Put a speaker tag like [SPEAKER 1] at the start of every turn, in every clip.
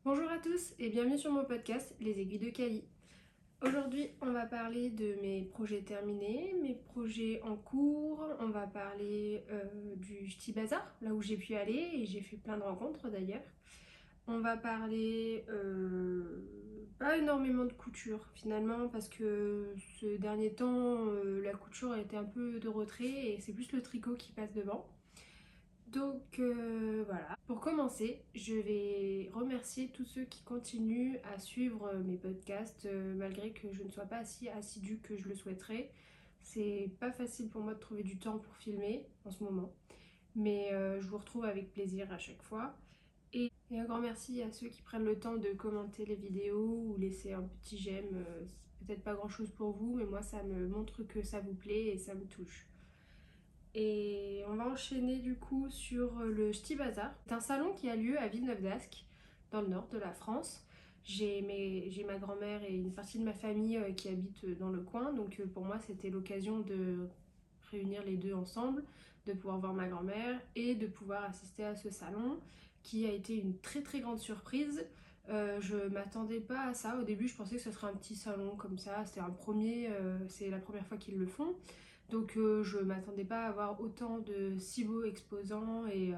[SPEAKER 1] Bonjour à tous et bienvenue sur mon podcast Les Aiguilles de Cali. Aujourd'hui, on va parler de mes projets terminés, mes projets en cours, on va parler du Ch'ti Bazar, là où j'ai pu aller et j'ai fait plein de rencontres d'ailleurs. On va parler pas énormément de couture finalement parce que ce dernier temps, la couture a été un peu de retrait et c'est plus le tricot qui passe devant. Donc voilà. Pour commencer, je vais remercier tous ceux qui continuent à suivre mes podcasts malgré que je ne sois pas si assidue que je le souhaiterais. C'est pas facile pour moi de trouver du temps pour filmer en ce moment, mais je vous retrouve avec plaisir à chaque fois. Et un grand merci à ceux qui prennent le temps de commenter les vidéos ou laisser un petit j'aime. C'est peut-être pas grand chose pour vous, mais moi ça me montre que ça vous plaît et ça me touche. Et on va enchaîner du coup sur le Ch'ti Bazar. C'est un salon qui a lieu à Villeneuve-d'Ascq, dans le nord de la France. J'ai ma grand-mère et une partie de ma famille qui habitent dans le coin, donc pour moi c'était l'occasion de réunir les deux ensemble, de pouvoir voir ma grand-mère et de pouvoir assister à ce salon qui a été une très très grande surprise. Je m'attendais pas à ça. Au début, je pensais que ce serait un petit salon comme ça. C'était c'est la première fois qu'ils le font. Donc je m'attendais pas à avoir autant de si beaux exposants et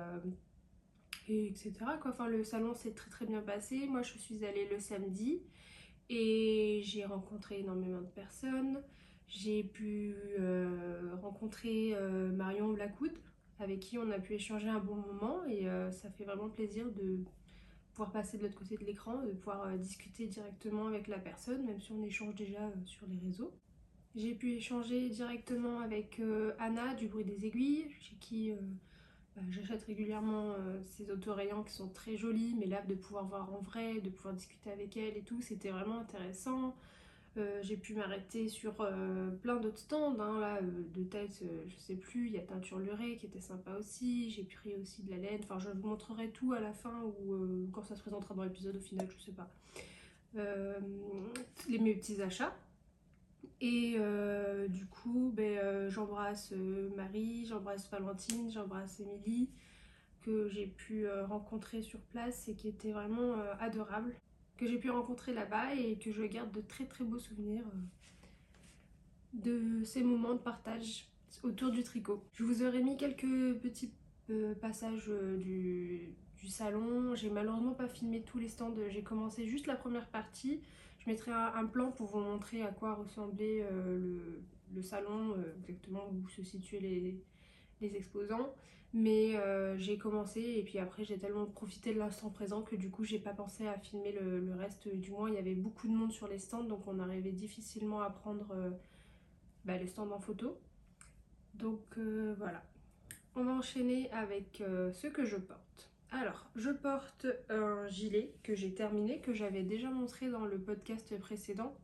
[SPEAKER 1] etc. Quoi. Enfin, le salon s'est très très bien passé. Moi je suis allée le samedi et j'ai rencontré énormément de personnes. J'ai pu rencontrer Marion Blackwood avec qui on a pu échanger un bon moment et ça fait vraiment plaisir de pouvoir passer de l'autre côté de l'écran, de pouvoir discuter directement avec la personne, même si on échange déjà sur les réseaux. J'ai pu échanger directement avec Anna du Bruit des Aiguilles, chez qui j'achète régulièrement ces autorayants qui sont très jolis, mais là de pouvoir voir en vrai, de pouvoir discuter avec elle et tout, c'était vraiment intéressant. J'ai pu m'arrêter sur plein d'autres stands, hein, là, de tête, je sais plus, il y a Teinture Lurée qui était sympa aussi, j'ai pris aussi de la laine, enfin je vous montrerai tout à la fin ou quand ça se présentera dans l'épisode au final, je sais pas. Euh, mes petits achats. Et du coup, j'embrasse Marie, j'embrasse Valentine, j'embrasse Émilie, que j'ai pu rencontrer sur place et qui était vraiment adorable, que j'ai pu rencontrer là-bas et que je garde de très très beaux souvenirs de ces moments de partage autour du tricot. Je vous aurais mis quelques petits passages du salon. J'ai malheureusement pas filmé tous les stands, j'ai commencé juste la première partie. Je mettrai un plan pour vous montrer à quoi ressemblait le salon, exactement où se situaient les exposants. Mais j'ai commencé et puis après j'ai tellement profité de l'instant présent que du coup j'ai pas pensé à filmer le reste. Du moins il y avait beaucoup de monde sur les stands donc on arrivait difficilement à prendre les stands en photo. Donc voilà. On va enchaîner avec ce que je porte. Alors, je porte un gilet que j'ai terminé, que j'avais déjà montré dans le podcast précédent.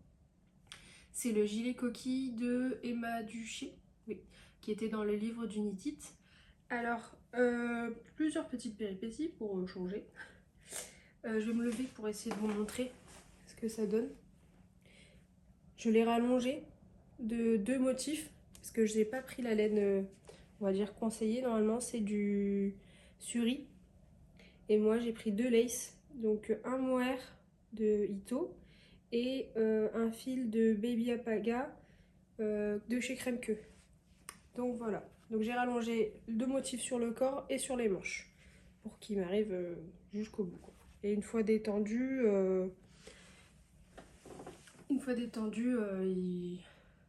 [SPEAKER 1] C'est le gilet coquille de Emma Duché, oui, qui était dans le livre d'Unitite. Alors, plusieurs petites péripéties pour changer. Je vais me lever pour essayer de vous montrer ce que ça donne. Je l'ai rallongé de deux motifs parce que je n'ai pas pris la laine, on va dire conseillée. Normalement, c'est du suri. Et moi, j'ai pris deux laces. Donc, un mohair de Ito et un fil de Baby Apaga de chez Crème Queue. Donc, voilà. Donc, j'ai rallongé deux motifs sur le corps et sur les manches pour qu'il m'arrive jusqu'au bout, quoi. Et une fois détendu,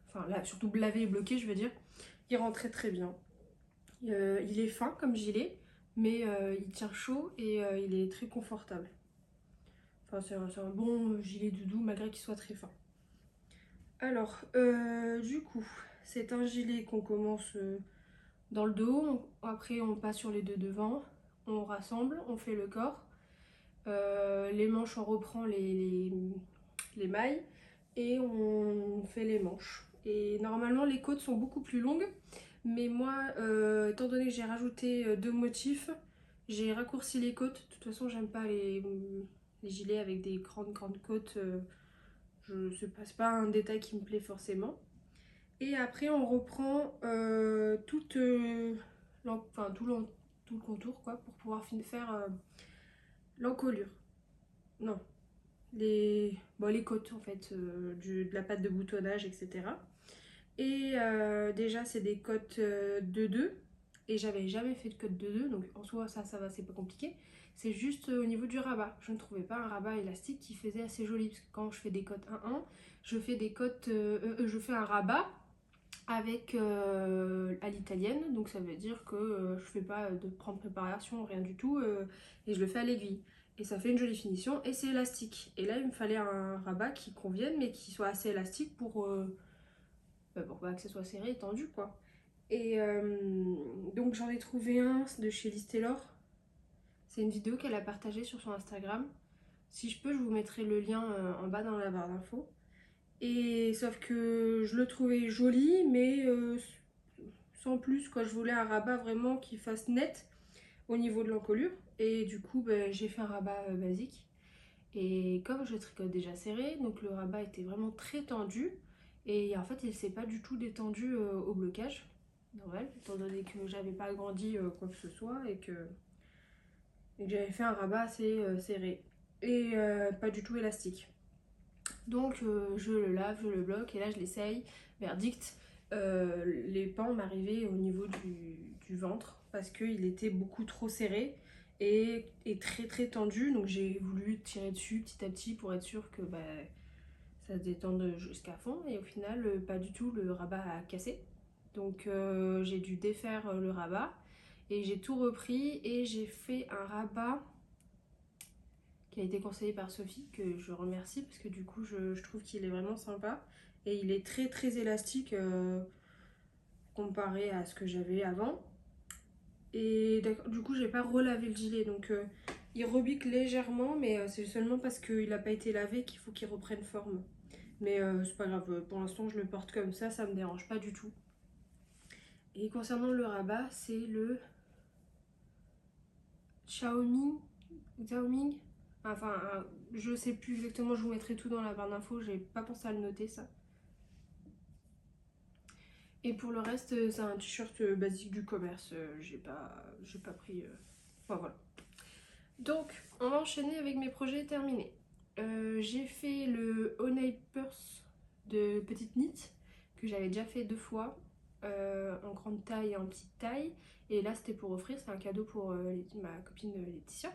[SPEAKER 1] enfin là, surtout lavé et bloqué, je veux dire, il rentrait très bien. Il est fin comme gilet, mais il tient chaud et il est très confortable. Enfin, c'est un bon gilet doudou malgré qu'il soit très fin. Alors, du coup, c'est un gilet qu'on commence dans le dos. Après, on passe sur les deux devant. On rassemble, on fait le corps. Les manches, on reprend les mailles et on fait les manches. Et normalement, les côtes sont beaucoup plus longues. Mais moi, étant donné que j'ai rajouté deux motifs, j'ai raccourci les côtes. De toute façon, j'aime pas les gilets avec des grandes côtes. C'est pas un détail qui me plaît forcément. Et après, on reprend tout le contour quoi, pour pouvoir faire l'encolure. Non, les côtes en fait, de la pâte de boutonnage, etc. Et déjà, c'est des côtes de 2. Et j'avais jamais fait de côte de 2, donc en soi, ça va, c'est pas compliqué. C'est juste au niveau du rabat. Je ne trouvais pas un rabat élastique qui faisait assez joli. Parce que quand je fais des côtes 1-1, je fais des côtes, je fais un rabat avec à l'italienne. Donc ça veut dire que je fais pas de prendre préparation, rien du tout. Et je le fais à l'aiguille. Et ça fait une jolie finition et c'est élastique. Et là, il me fallait un rabat qui convienne, mais qui soit assez élastique pour pas que ce soit serré et tendu quoi. Et donc j'en ai trouvé un de chez Liz Taylor. C'est une vidéo qu'elle a partagée sur son Instagram. Si je peux, je vous mettrai le lien en bas dans la barre d'infos. Et sauf que je le trouvais joli, mais sans plus quoi. Je voulais un rabat vraiment qui fasse net au niveau de l'encolure. Et du coup, j'ai fait un rabat basique. Et comme je tricote déjà serré, donc le rabat était vraiment très tendu. Et en fait, il s'est pas du tout détendu au blocage. Normal, étant donné que j'avais pas agrandi quoi que ce soit et que j'avais fait un rabat assez serré. Et pas du tout élastique. Donc je le lave, je le bloque et là je l'essaye. Verdict, les pans m'arrivaient au niveau du ventre parce qu'il était beaucoup trop serré et très très tendu. Donc j'ai voulu tirer dessus petit à petit pour être sûre que ça se détende jusqu'à fond. Et au final, pas du tout, le rabat a cassé. Donc j'ai dû défaire le rabat et j'ai tout repris et j'ai fait un rabat qui a été conseillé par Sophie, que je remercie parce que du coup je trouve qu'il est vraiment sympa et il est très très élastique comparé à ce que j'avais avant. Et du coup j'ai pas relavé le gilet donc il rebique légèrement mais c'est seulement parce qu'il n'a pas été lavé qu'il faut qu'il reprenne forme. Mais c'est pas grave, pour l'instant je le porte comme ça me dérange pas du tout. Et concernant le rabat, c'est le Xiaoming. Enfin, je sais plus exactement, je vous mettrai tout dans la barre d'infos, j'ai pas pensé à le noter ça. Et pour le reste, c'est un t-shirt basique du commerce, j'ai pas pris. Enfin voilà. Donc, on va enchaîner avec mes projets terminés. J'ai fait le Honey Purse de Petite Knit, que j'avais déjà fait 2 fois, en grande taille et en petite taille. Et là, c'était pour offrir, c'est un cadeau pour ma copine Laetitia,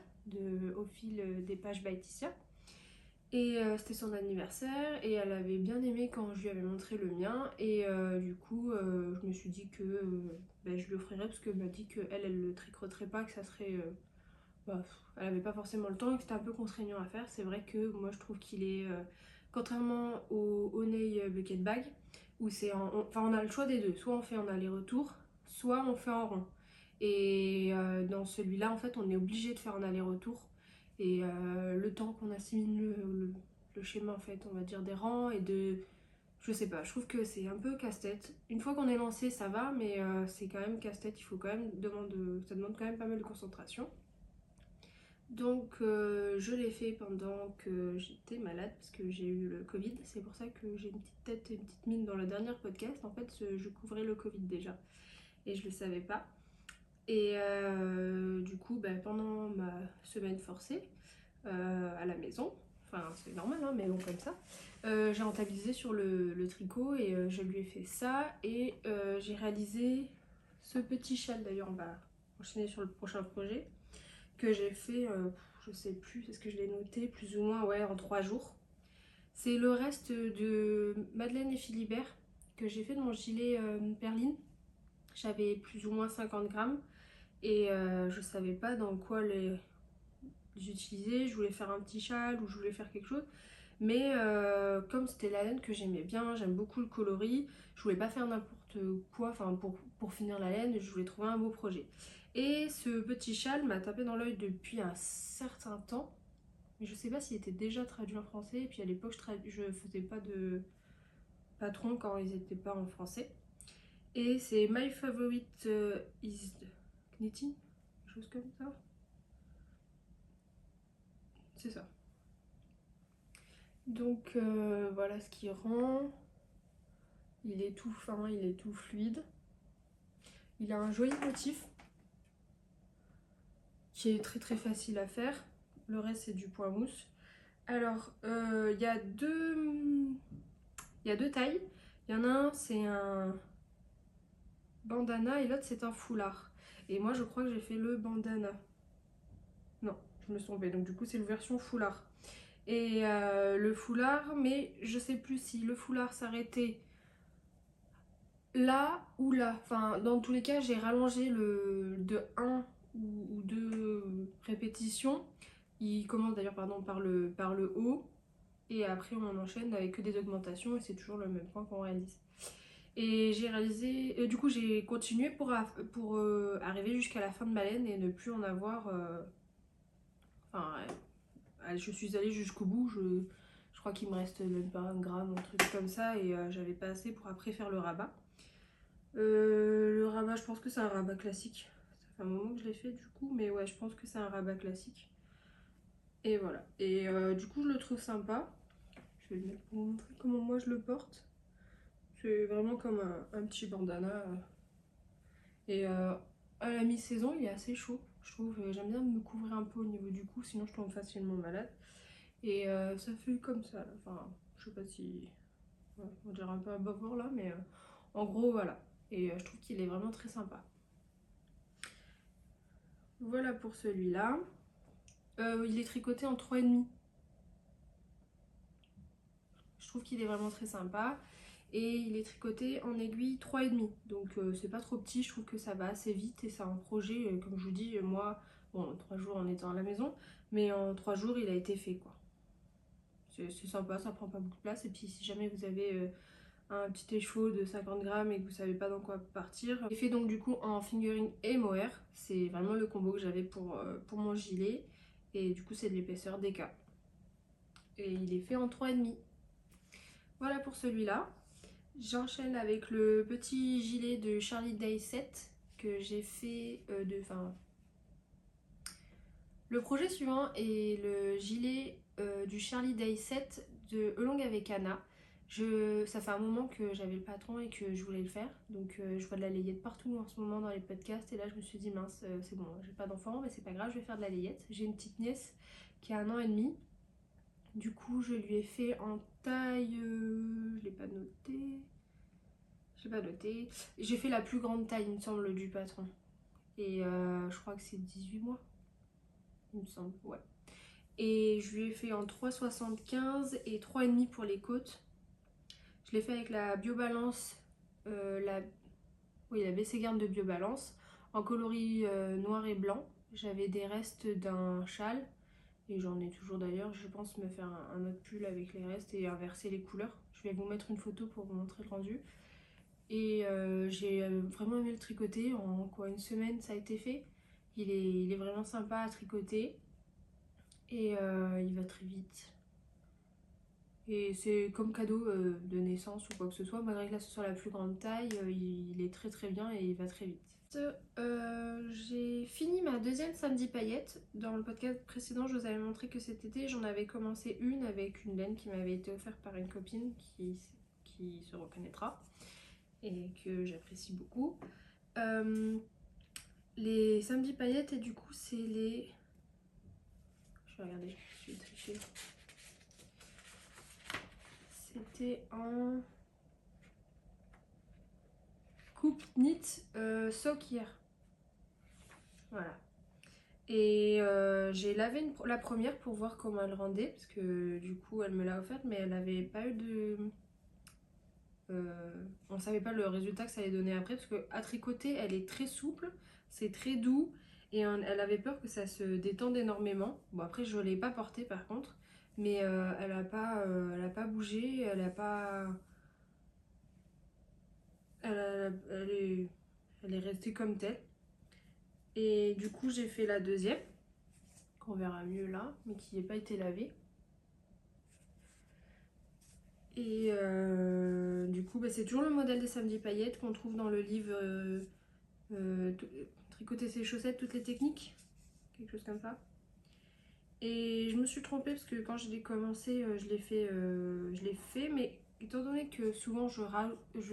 [SPEAKER 1] au fil des pages by Laetitia. Et c'était son anniversaire et elle avait bien aimé quand je lui avais montré le mien et du coup je me suis dit que je lui offrirais parce qu'elle m'a dit qu'elle le tricoterait pas, que ça serait elle avait pas forcément le temps et que c'était un peu contraignant à faire. C'est vrai que moi je trouve qu'il est contrairement au Honey Bucket Bag où enfin on a le choix des deux, soit on fait en aller-retour soit on fait en rond et dans celui-là en fait on est obligé de faire en aller-retour et le temps qu'on assimile le schéma en fait on va dire des rangs et de je sais pas, je trouve que c'est un peu casse-tête. Une fois qu'on est lancé ça va mais c'est quand même casse-tête, il faut quand même ça demande quand même pas mal de concentration. Donc je l'ai fait pendant que j'étais malade parce que j'ai eu le Covid. C'est pour ça que j'ai une petite tête et une petite mine dans le dernier podcast. En fait, je couvrais le Covid déjà et je le savais pas. Et du coup, pendant ma semaine forcée à la maison, enfin c'est normal, hein, mais bon comme ça, j'ai rentabilisé sur le tricot et je lui ai fait ça et j'ai réalisé ce petit châle. D'ailleurs, on va enchaîner sur le prochain projet que j'ai fait, je sais plus, est-ce que je l'ai noté, plus ou moins ouais en 3 jours. C'est le reste de Madeleine et Philibert que j'ai fait de mon gilet perline. J'avais plus ou moins 50 grammes et je savais pas dans quoi les utiliser. Je voulais faire un petit châle ou je voulais faire quelque chose. Mais comme c'était la laine que j'aimais bien, j'aime beaucoup le coloris, je voulais pas faire n'importe quoi, enfin pour finir la laine, je voulais trouver un beau projet. Et ce petit châle m'a tapé dans l'œil depuis un certain temps, mais je sais pas s'il était déjà traduit en français, et puis à l'époque je faisais pas de patron quand ils étaient pas en français. Et c'est My Favorite is Knitting, quelque chose comme ça. C'est ça. Donc voilà ce qui rend. Il est tout fin, il est tout fluide. Il a un joli motif qui est très très facile à faire. Le reste c'est du point mousse. Alors, il y a deux tailles. Il y en a un, c'est un bandana et l'autre, c'est un foulard. Et moi, je crois que j'ai fait le bandana. Non, je me suis trompée. Donc, du coup, c'est la version foulard. Et le foulard, mais je sais plus si le foulard s'arrêtait là ou là. Enfin, dans tous les cas, j'ai rallongé le de un ou 2 répétitions. Il commence d'ailleurs pardon, par le haut. Et après, on enchaîne avec que des augmentations et c'est toujours le même point qu'on réalise. Et j'ai réalisé, du coup, j'ai continué pour arriver jusqu'à la fin de ma laine et ne plus en avoir. Enfin, je suis allée jusqu'au bout. Je crois qu'il me reste même pas un gramme, un truc comme ça, et j'avais pas assez pour après faire le rabat. Le rabat, je pense que c'est un rabat classique. Ça fait un moment que je l'ai fait du coup, mais ouais, je pense que c'est un rabat classique. Et voilà. Et du coup, je le trouve sympa. Je vais le mettre pour vous montrer comment moi je le porte. C'est vraiment comme un petit bandana. Et à la mi-saison, il est assez chaud, je trouve. J'aime bien me couvrir un peu au niveau du cou, sinon je tombe facilement malade. Et ça fait comme ça. Là. Enfin, je sais pas si. Ouais, on dirait un peu un bavard là, mais en gros, voilà. Et je trouve qu'il est vraiment très sympa. Voilà pour celui-là. Il est tricoté en 3,5. Je trouve qu'il est vraiment très sympa. Et il est tricoté en aiguille 3,5. Donc c'est pas trop petit, je trouve que ça va assez vite. Et c'est un projet, comme je vous dis, moi, bon, 3 jours en étant à la maison, mais en 3 jours il a été fait quoi. C'est sympa, ça prend pas beaucoup de place. Et puis si jamais vous avez un petit écheveau de 50 grammes et que vous savez pas dans quoi partir. Il est fait donc du coup en fingering et mohair. C'est vraiment le combo que j'avais pour mon gilet. Et du coup c'est de l'épaisseur DK. Et il est fait en 3,5. Voilà pour celui-là. J'enchaîne avec le petit gilet de Charlie Day 7 que j'ai fait le projet suivant est le gilet du Charlie Day 7 de Elong avec Anna. Ça fait un moment que j'avais le patron et que je voulais le faire. Donc je vois de la layette partout en ce moment dans les podcasts. Et là je me suis dit mince, c'est bon, j'ai pas d'enfant, mais c'est pas grave, je vais faire de la layette. J'ai une petite nièce qui a 1 an et demi. Du coup je lui ai fait en taille... je l'ai pas noté. Je l'ai pas noté. J'ai fait la plus grande taille il me semble du patron. Et je crois que c'est 18 mois. Il me semble, ouais. Et je lui ai fait en 3,75 et 3,5 pour les côtes. Je l'ai fait avec la Biobalance, la Bességarde de Biobalance, en coloris noir et blanc. J'avais des restes d'un châle, et j'en ai toujours d'ailleurs. Je pense me faire un autre pull avec les restes et inverser les couleurs. Je vais vous mettre une photo pour vous montrer le rendu. Et j'ai vraiment aimé le tricoter. En quoi, une semaine ça a été fait. Il est vraiment sympa à tricoter. Et il va très vite. Et c'est comme cadeau de naissance ou quoi que ce soit, malgré que là ce soit la plus grande taille, il est très très bien et il va très vite. J'ai fini ma deuxième samedi paillette. Dans le podcast précédent, je vous avais montré que cet été j'en avais commencé une avec une laine qui m'avait été offerte par une copine qui se reconnaîtra et que j'apprécie beaucoup. Les samedis paillettes, et du coup c'est les... Je vais regarder, je vais tricher. C'était en coupe knit sock hier. Voilà. Et j'ai lavé la première pour voir comment elle rendait, parce que du coup elle me l'a offerte, mais elle n'avait pas eu de... on savait pas le résultat que ça allait donner après, parce que à tricoter elle est très souple, c'est très doux, et elle avait peur que ça se détende énormément. Bon après je l'ai pas portée par contre, mais elle a pas bougé, elle est restée comme telle. Et du coup j'ai fait la deuxième, qu'on verra mieux là, mais qui n'a pas été lavée. Et du coup bah, c'est toujours le modèle des samedis paillettes qu'on trouve dans le livre Tricoter ses chaussettes, toutes les techniques, quelque chose comme ça. Et je me suis trompée parce que quand je l'ai commencé, je l'ai fait, mais étant donné que souvent je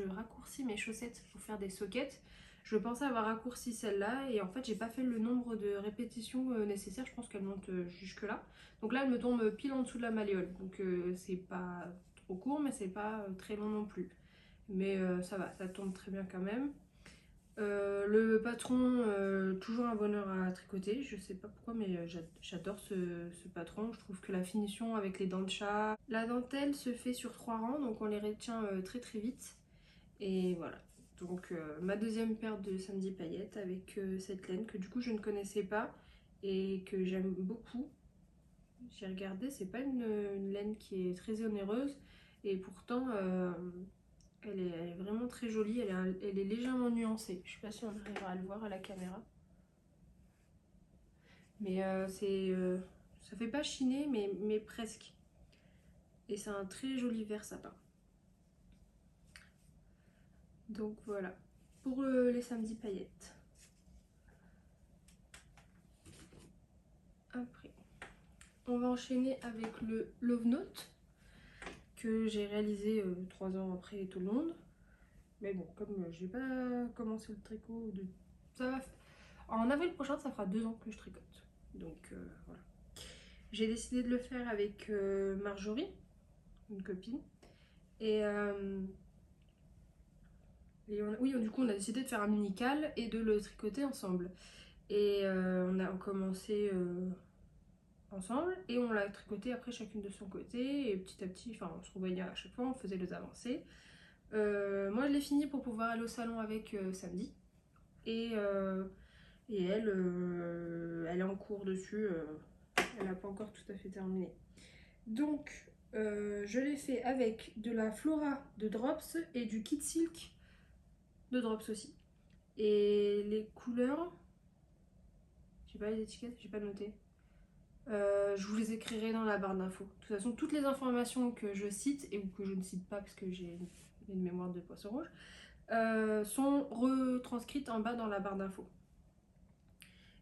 [SPEAKER 1] raccourcis mes chaussettes pour faire des sockets, Je pensais avoir raccourci celle-là et en fait j'ai pas fait le nombre de répétitions nécessaires, je pense qu'elle monte jusque là. Donc là elle me tombe pile en dessous de la malléole, donc c'est pas trop court mais c'est pas très long non plus. Mais ça va, ça tombe très bien quand même. Le patron, toujours un bonheur à tricoter, je sais pas pourquoi mais j'adore ce patron, je trouve que la finition avec les dents de chat. La dentelle se fait sur 3 rangs donc on les retient très très vite et voilà. Donc ma deuxième paire de samedi paillettes avec cette laine que du coup je ne connaissais pas et que j'aime beaucoup. J'ai regardé, c'est pas une laine qui est très onéreuse et pourtant elle est vraiment très jolie, elle est légèrement nuancée. Je sais pas si on arrivera à le voir à la caméra. Mais ça fait pas chiner mais presque. Et c'est un très joli vert sapin. Donc voilà, pour les samedis paillettes. Après, on va enchaîner avec le Love Note que j'ai réalisé 3 ans après tout le monde. Mais bon, comme j'ai pas commencé le tricot, ça va... En avril prochain, ça fera 2 ans que je tricote. Donc voilà. J'ai décidé de le faire avec Marjorie, une copine. Et, oui, du coup, on a décidé de faire un mini-cal et de le tricoter ensemble. Et on a commencé ensemble et on l'a tricoté après chacune de son côté. Et petit à petit, enfin, on se revoyait à chaque fois, on faisait les avancées. Moi, je l'ai fini pour pouvoir aller au salon avec samedi. Et elle, elle est en cours dessus. Elle n'a pas encore tout à fait terminé. Donc, je l'ai fait avec de la Flora de Drops et du Kit Silk de Drops aussi. Et les couleurs, j'ai pas les étiquettes, j'ai pas noté. Je vous les écrirai dans la barre d'infos. De toute façon, toutes les informations que je cite et ou que je ne cite pas parce que j'ai une mémoire de poisson rouge sont retranscrites en bas dans la barre d'infos.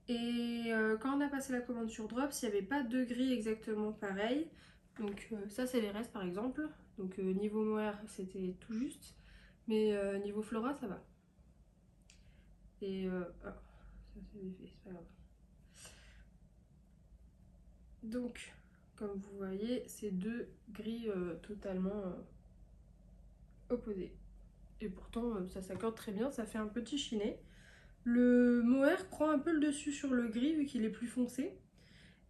[SPEAKER 1] Et quand on a passé la commande sur Drops, il n'y avait pas de gris exactement pareil. Donc ça c'est les restes par exemple. Donc niveau mohair c'était tout juste. Mais niveau flora ça va. Et ça c'est défait, c'est pas grave. Donc comme vous voyez c'est deux gris totalement opposés. Et pourtant ça s'accorde très bien, ça fait un petit chiné. Le mohair prend un peu le dessus sur le gris vu qu'il est plus foncé.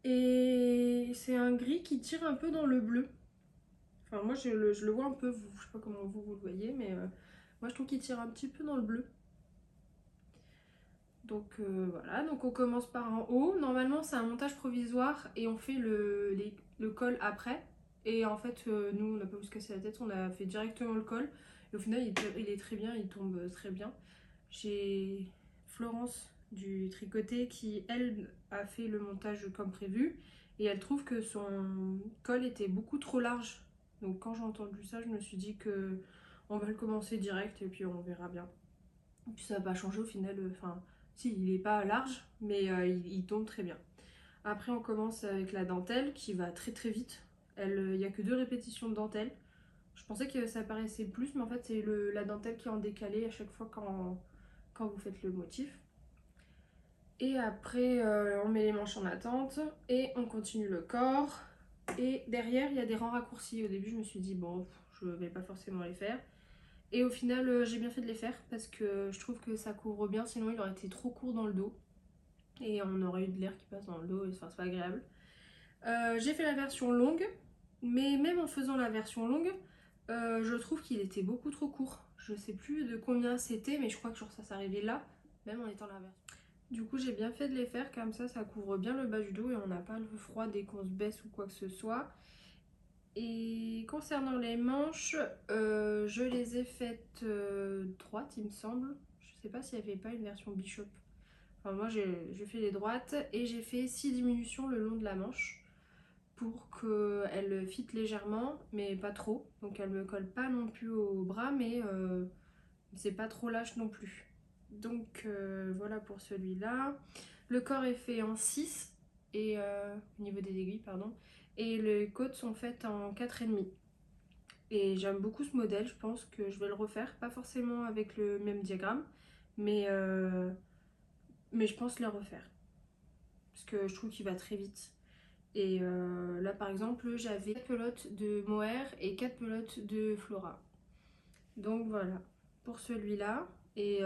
[SPEAKER 1] Et c'est un gris qui tire un peu dans le bleu. Enfin moi je le vois un peu, je sais pas comment vous le voyez, mais moi je trouve qu'il tire un petit peu dans le bleu. Donc voilà, donc on commence par en haut. Normalement c'est un montage provisoire et on fait le col après. Et en fait nous on n'a pas voulu se casser la tête, on a fait directement le col. Et au final il est très bien, il tombe très bien. J'ai Florence du tricoté qui elle a fait le montage comme prévu. Et elle trouve que son col était beaucoup trop large. Donc quand j'ai entendu ça, je me suis dit que on va le commencer direct et puis on verra bien. Et puis ça va pas changer au final. Enfin, si, il est pas large, mais il tombe très bien. Après, on commence avec la dentelle qui va très très vite. Il n'y a que 2 répétitions de dentelle. Je pensais que ça paraissait plus, mais en fait, c'est la dentelle qui est en décalé à chaque fois quand vous faites le motif. Et après, on met les manches en attente et on continue le corps. Et derrière, il y a des rangs raccourcis. Au début, je me suis dit, bon, je vais pas forcément les faire. Et au final, j'ai bien fait de les faire parce que je trouve que ça couvre bien. Sinon, il aurait été trop court dans le dos. Et on aurait eu de l'air qui passe dans le dos et enfin, c'est pas agréable. J'ai fait la version longue. Mais même en faisant la version longue, je trouve qu'il était beaucoup trop court. Je sais plus de combien c'était, mais je crois que genre ça s'arrivait là, même en étant la version. Du coup j'ai bien fait de les faire comme ça couvre bien le bas du dos et on n'a pas le froid dès qu'on se baisse ou quoi que ce soit. Et concernant les manches, je les ai faites droites il me semble. Je sais pas s'il n'y avait pas une version bishop. Enfin moi j'ai fait les droites et j'ai fait 6 diminutions le long de la manche pour qu'elle fitte légèrement mais pas trop. Donc elle me colle pas non plus au bras mais c'est pas trop lâche non plus. Donc voilà pour celui-là. Le corps est fait en 6 et au niveau des aiguilles pardon. Et les côtes sont faites en 4,5. Et j'aime beaucoup ce modèle, je pense que je vais le refaire, pas forcément avec le même diagramme, mais, mais je pense le refaire. Parce que je trouve qu'il va très vite. Et là par exemple j'avais 4 pelotes de Mohair et 4 pelotes de Flora. Donc voilà pour celui-là. Et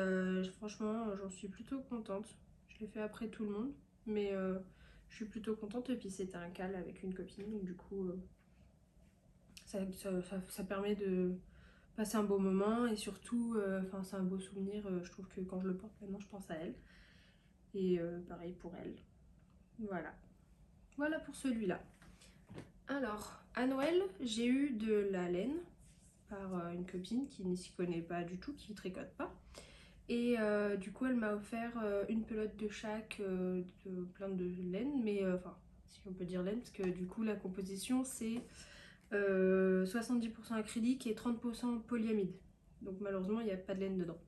[SPEAKER 1] franchement j'en suis plutôt contente. Je l'ai fait après tout le monde. Mais je suis plutôt contente. Et puis c'était un cal avec une copine. Donc du coup ça permet de passer un beau moment. Et surtout c'est un beau souvenir. Je trouve que quand je le porte maintenant je pense à elle. Et pareil pour elle. Voilà. Voilà pour celui-là. Alors, à Noël, j'ai eu de la laine par une copine qui ne s'y connaît pas du tout, qui tricote pas. Et du coup, elle m'a offert une pelote de chaque, plein de laine, mais enfin, si on peut dire laine, parce que du coup, la composition c'est 70% acrylique et 30% polyamide. Donc malheureusement, il n'y a pas de laine dedans.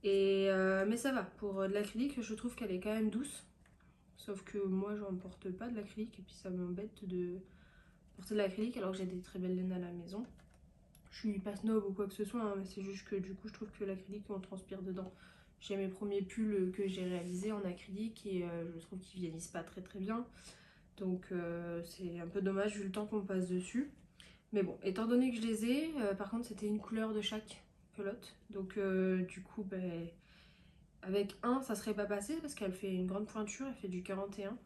[SPEAKER 1] Et, mais ça va, pour de l'acrylique, je trouve qu'elle est quand même douce. Sauf que moi, j'en porte pas de l'acrylique et puis ça m'embête de porter de l'acrylique alors que j'ai des très belles laines à la maison. Je suis pas snob ou quoi que ce soit, hein, mais c'est juste que du coup je trouve que l'acrylique on transpire dedans. J'ai mes premiers pulls que j'ai réalisés en acrylique et je trouve qu'ils vieillissent pas très bien. Donc c'est un peu dommage vu le temps qu'on passe dessus. Mais bon, étant donné que je les ai, par contre c'était une couleur de chaque pelote. Donc du coup avec un ça serait pas passé parce qu'elle fait une grande pointure, elle fait du 41.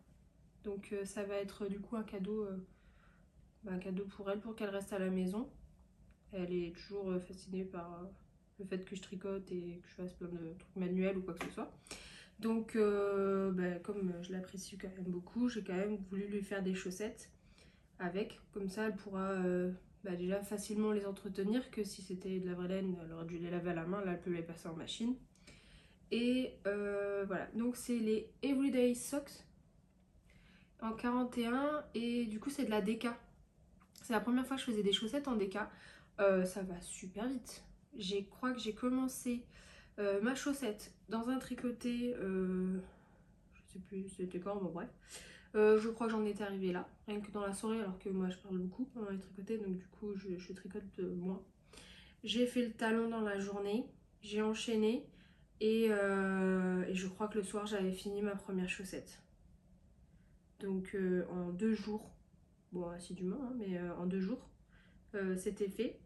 [SPEAKER 1] Donc ça va être du coup un cadeau pour elle pour qu'elle reste à la maison. Elle est toujours fascinée par le fait que je tricote et que je fasse plein de trucs manuels ou quoi que ce soit. Donc comme je l'apprécie quand même beaucoup, j'ai quand même voulu lui faire des chaussettes avec. Comme ça elle pourra déjà facilement les entretenir, que si c'était de la vraie laine, elle aurait dû les laver à la main, là elle peut les passer en machine. Et voilà, donc c'est les Everyday Socks en 41 et du coup c'est de la déca. C'est la première fois que je faisais des chaussettes en déca. Ça va super vite. Je crois que j'ai commencé ma chaussette dans un tricoté, je sais plus c'était quand, bon bref. Je crois que j'en étais arrivée là, rien que dans la soirée, alors que moi je parle beaucoup pendant les tricotés, donc du coup je tricote moins. J'ai fait le talon dans la journée, j'ai enchaîné et je crois que le soir j'avais fini ma première chaussette. Donc en 2 jours, bon assidûment, hein, mais en 2 jours, c'était fait.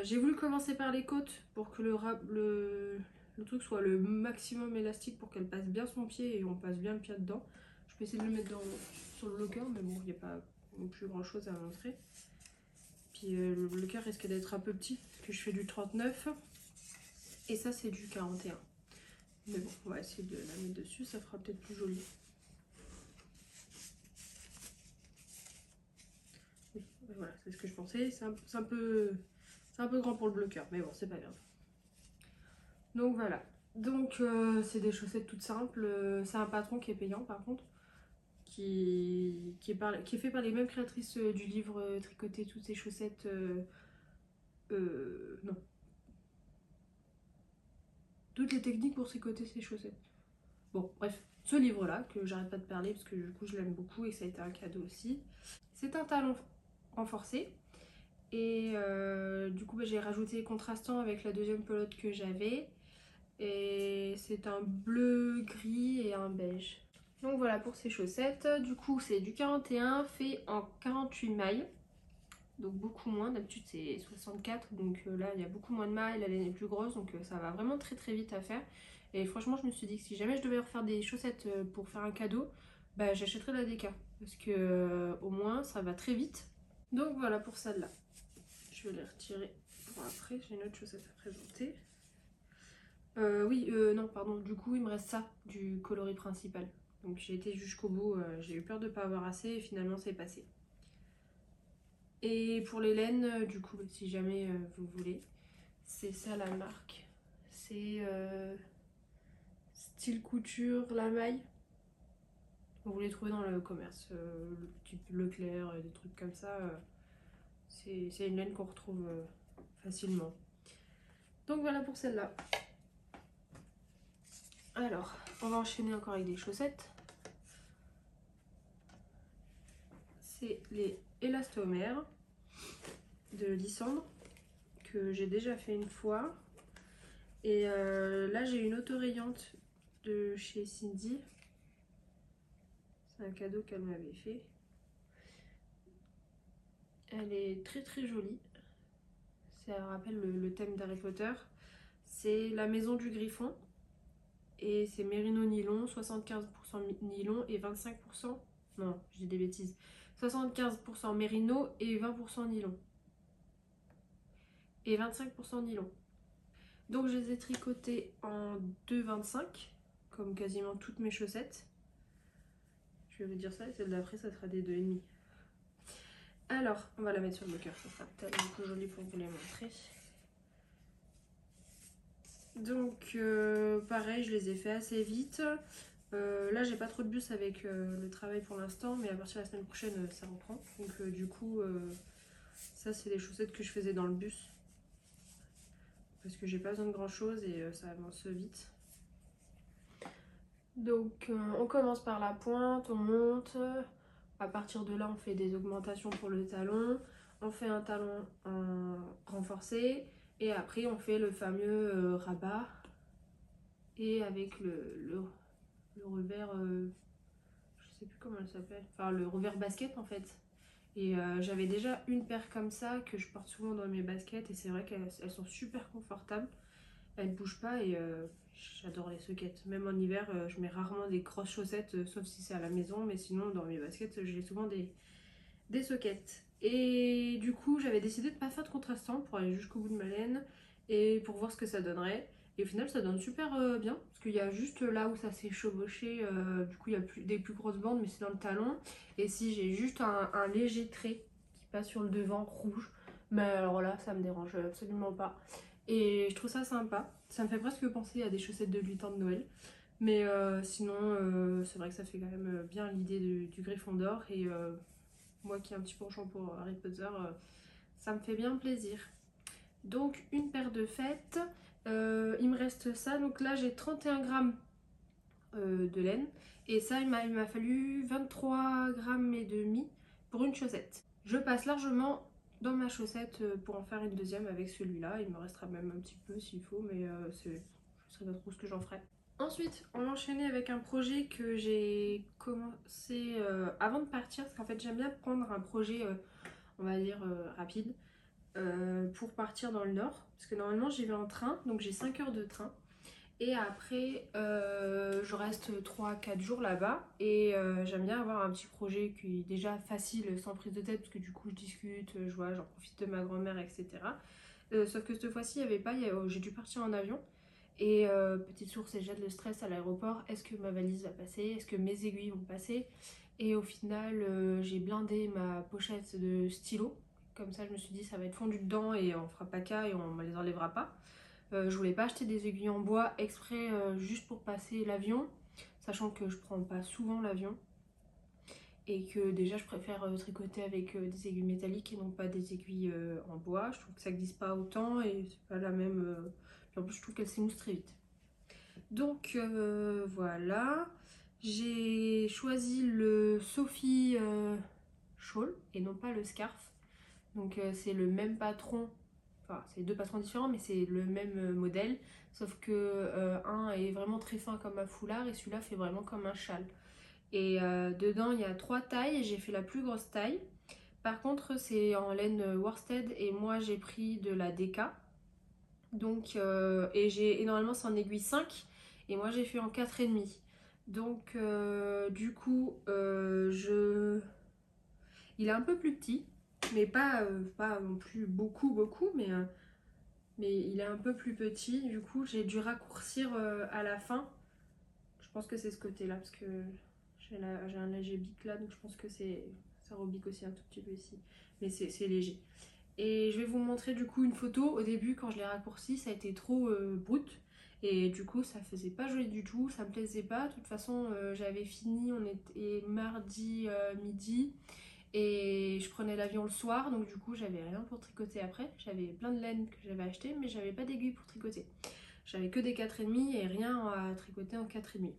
[SPEAKER 1] J'ai voulu commencer par les côtes pour que le truc soit le maximum élastique pour qu'elle passe bien son pied et on passe bien le pied dedans. Je peux essayer de le mettre sur le locker, mais bon, il n'y a pas non plus grand chose à montrer. Puis le locker risque d'être un peu petit parce que je fais du 39 et ça c'est du 41. Mais bon, on va essayer de la mettre dessus, ça fera peut-être plus joli. Oui, voilà, c'est ce que je pensais. C'est un peu grand pour le bloqueur, mais bon, c'est pas grave. Donc voilà. Donc c'est des chaussettes toutes simples. C'est un patron qui est payant par contre, qui est fait par les mêmes créatrices du livre Tricoter toutes ces chaussettes. Non. Toutes les techniques pour tricoter ces chaussettes. Bon, bref, ce livre-là, que j'arrête pas de parler parce que du coup je l'aime beaucoup et que ça a été un cadeau aussi. C'est un talon renforcé. Et du coup j'ai rajouté contrastant avec la deuxième pelote que j'avais. Et c'est un bleu, gris et un beige. Donc voilà pour ces chaussettes. Du coup c'est du 41 fait en 48 mailles. Donc beaucoup moins, d'habitude c'est 64, donc là il y a beaucoup moins de mailles, la laine est plus grosse, donc ça va vraiment très vite à faire. Et franchement je me suis dit que si jamais je devais refaire des chaussettes pour faire un cadeau, bah j'achèterais la DK, parce que au moins ça va très vite. Donc voilà pour celle-là. Je vais les retirer pour après, j'ai une autre chaussette à présenter. Non pardon, du coup il me reste ça du coloris principal. Donc j'ai été jusqu'au bout, j'ai eu peur de ne pas avoir assez et finalement c'est passé. Et pour les laines, du coup, si jamais vous voulez, c'est ça la marque. C'est Style Couture La Maille. Vous les trouvez dans le commerce, type Leclerc, des trucs comme ça. C'est une laine qu'on retrouve facilement. Donc voilà pour celle-là. Alors, on va enchaîner encore avec des chaussettes. C'est les élastomères de Lysandre que j'ai déjà fait une fois. Et là j'ai une autorayante de chez Cindy. C'est un cadeau qu'elle m'avait fait. Elle est très très jolie. Ça rappelle le thème d'Harry Potter. C'est la maison du Griffon. Et c'est mérino nylon, 75% nylon et 25%... Non, je dis des bêtises. 75% mérino et 20% nylon. Et 25% nylon. Donc je les ai tricotées en 2,25, comme quasiment toutes mes chaussettes. Je vais vous dire ça, et celle d'après ça sera des 2,5. Alors, on va la mettre sur le cœur, ça sera tellement plus joli pour vous les montrer. Donc pareil, je les ai fait assez vite. Là j'ai pas trop de bus avec le travail pour l'instant, mais à partir de la semaine prochaine ça reprend. Donc du coup ça c'est des chaussettes que je faisais dans le bus. Parce que j'ai pas besoin de grand chose et ça avance vite. Donc on commence par la pointe, on monte. À partir de là on fait des augmentations pour le talon. On fait un talon renforcé. Et après on fait le fameux rabat. Et avec le revers, je sais plus comment elle s'appelle, enfin le revers basket en fait. Et j'avais déjà une paire comme ça que je porte souvent dans mes baskets et c'est vrai qu'elles sont super confortables. Elles bougent pas et j'adore les soquettes. Même en hiver, je mets rarement des grosses chaussettes, sauf si c'est à la maison, mais sinon dans mes baskets, j'ai souvent des soquettes. Et du coup, j'avais décidé de pas faire de contrastant pour aller jusqu'au bout de ma laine et pour voir ce que ça donnerait. Et au final, ça donne super bien parce qu'il y a juste là où ça s'est chevauché, du coup, il y a des plus grosses bandes, mais c'est dans le talon. Et si j'ai juste un léger trait qui passe sur le devant rouge, mais alors là, ça me dérange absolument pas. Et je trouve ça sympa. Ça me fait presque penser à des chaussettes de lutin de Noël. Mais sinon, c'est vrai que ça fait quand même bien l'idée du Gryffondor. Et moi qui ai un petit penchant pour Harry Potter, ça me fait bien plaisir. Donc une paire de fêtes, il me reste ça, donc là j'ai 31 grammes de laine et ça il m'a fallu 23 grammes et demi pour une chaussette. Je passe largement dans ma chaussette pour en faire une deuxième avec celui-là, il me restera même un petit peu s'il faut, mais je ne sais pas trop ce que j'en ferai. Ensuite, on va enchaîner avec un projet que j'ai commencé avant de partir, parce qu'en fait j'aime bien prendre un projet, on va dire, rapide, pour partir dans le nord. Parce que normalement j'y vais en train, donc j'ai 5 heures de train. Et après, je reste 3-4 jours là-bas. Et j'aime bien avoir un petit projet qui est déjà facile, sans prise de tête, parce que du coup je discute, je vois, j'en profite de ma grand-mère, etc. Sauf que cette fois-ci, il n'y avait pas, j'ai dû partir en avion. Et petite source, et jette le stress à l'aéroport. Est-ce que ma valise va passer? Est-ce que mes aiguilles vont passer? Et au final, j'ai blindé ma pochette de stylos. Comme ça, je me suis dit, ça va être fondu dedans et on fera pas cas et on ne les enlèvera pas. Je voulais pas acheter des aiguilles en bois exprès juste pour passer l'avion, sachant que je prends pas souvent l'avion. Et que déjà, je préfère tricoter avec des aiguilles métalliques et non pas des aiguilles en bois. Je trouve que ça glisse pas autant et c'est pas la même. Puis en plus, je trouve qu'elle s'émousse très vite. Donc voilà, j'ai choisi le Sophie Shawl et non pas le scarf. Donc c'est le même patron, enfin c'est deux patrons différents mais c'est le même modèle. Sauf que un est vraiment très fin comme un foulard et celui-là fait vraiment comme un châle. Et dedans il y a 3 tailles et j'ai fait la plus grosse taille. Par contre c'est en laine worsted et moi j'ai pris de la DK. Donc, et normalement c'est en aiguille 5 et moi j'ai fait en 4,5. Donc du coup il est un peu plus petit, mais pas non plus beaucoup, mais il est un peu plus petit. Du coup j'ai dû raccourcir à la fin. Je pense que c'est ce côté-là parce que j'ai un léger bic là, donc je pense que ça rebique aussi un tout petit peu ici. Mais c'est léger. Et je vais vous montrer du coup une photo. Au début quand je l'ai raccourci ça a été trop brut. Et du coup ça faisait pas joli du tout, ça me plaisait pas. De toute façon j'avais fini, on était mardi midi. Et je prenais l'avion le soir, donc du coup j'avais rien pour tricoter après. J'avais plein de laine que j'avais acheté, mais j'avais pas d'aiguilles pour tricoter. J'avais que des 4,5 et rien à tricoter en 4,5. De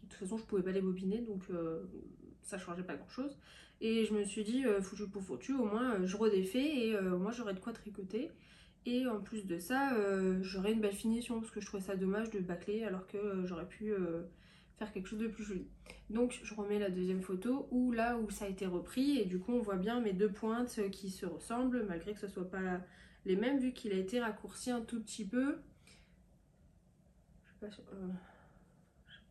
[SPEAKER 1] toute façon je pouvais pas les bobiner, donc ça changeait pas grand chose. Et je me suis dit, foutu pour foutu, au moins je redéfais et moi j'aurais de quoi tricoter. Et en plus de ça, j'aurai une belle finition parce que je trouvais ça dommage de bâcler alors que j'aurais pu faire quelque chose de plus joli. Donc je remets la deuxième photo où là où ça a été repris et du coup on voit bien mes deux pointes qui se ressemblent malgré que ce soit pas les mêmes vu qu'il a été raccourci un tout petit peu. Je sais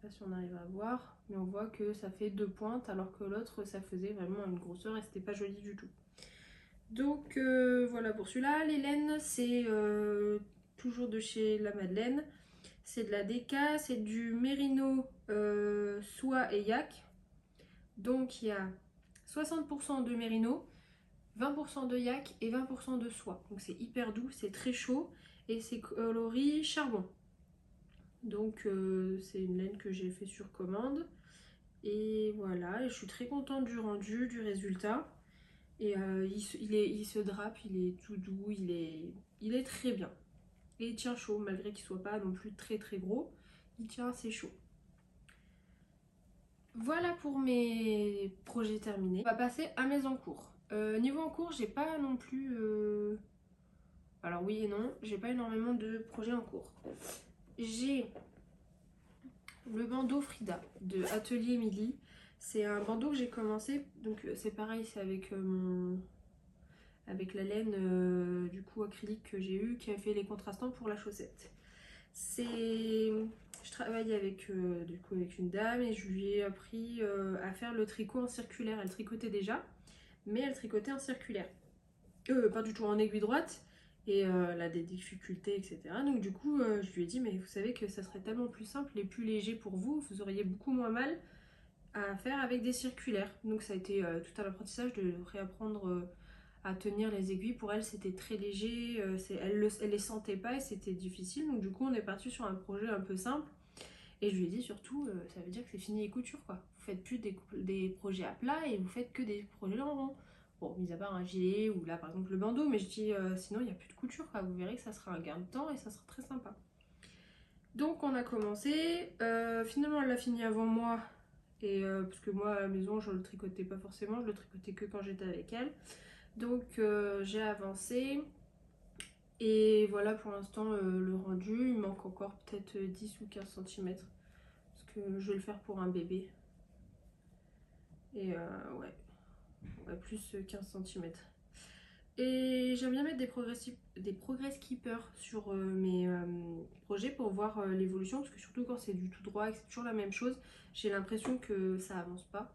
[SPEAKER 1] pas si on arrive à voir, mais on voit que ça fait deux pointes alors que l'autre ça faisait vraiment une grosseur et c'était pas joli du tout. Donc voilà pour celui-là. Les laines, c'est toujours de chez La Madeleine. C'est de la DK, c'est du mérino, soie et yak. Donc il y a 60% de mérino, 20% de yak et 20% de soie. Donc c'est hyper doux, c'est très chaud et c'est coloris charbon. Donc c'est une laine que j'ai fait sur commande. Et voilà, et je suis très contente du rendu, du résultat. Et il se drape, il est tout doux, il est très bien. Et il tient chaud, malgré qu'il soit pas non plus très très gros. Il tient assez chaud. Voilà pour mes projets terminés. On va passer à mes encours. Niveau encours, j'ai pas non plus... Alors oui et non, j'ai pas énormément de projets en cours. J'ai le bandeau Frida de Atelier Emily. C'est un bandeau que j'ai commencé, donc c'est pareil, c'est avec avec la laine du coup acrylique que j'ai eu qui a fait les contrastants pour la chaussette. Je travaille avec, du coup, avec une dame et je lui ai appris à faire le tricot en circulaire. Elle tricotait déjà, mais elle tricotait en circulaire. Pas du tout en aiguille droite et elle a des difficultés, etc. Donc du coup, je lui ai dit, mais vous savez que ça serait tellement plus simple et plus léger pour vous, vous auriez beaucoup moins mal à faire avec des circulaires. Donc ça a été tout un apprentissage de réapprendre à tenir les aiguilles. Pour elle, c'était très léger, elle les sentait pas et c'était difficile. Donc du coup, on est parti sur un projet un peu simple. Et je lui ai dit surtout, ça veut dire que c'est fini les coutures quoi. Vous faites plus des projets à plat et vous faites que des projets en rond. Bon, mis à part un gilet ou là par exemple le bandeau, mais je dis sinon il n'y a plus de couture quoi. Vous verrez que ça sera un gain de temps et ça sera très sympa. Donc on a commencé, finalement elle l'a fini avant moi. Et parce que moi à la maison je le tricotais pas forcément, je le tricotais que quand j'étais avec elle. Donc j'ai avancé et voilà pour l'instant le rendu, il manque encore peut-être 10 ou 15 cm parce que je vais le faire pour un bébé. Et ouais, plus 15 cm. Et j'aime bien mettre des progress keepers sur mes projets pour voir l'évolution parce que surtout quand c'est du tout droit et que c'est toujours la même chose, j'ai l'impression que ça avance pas.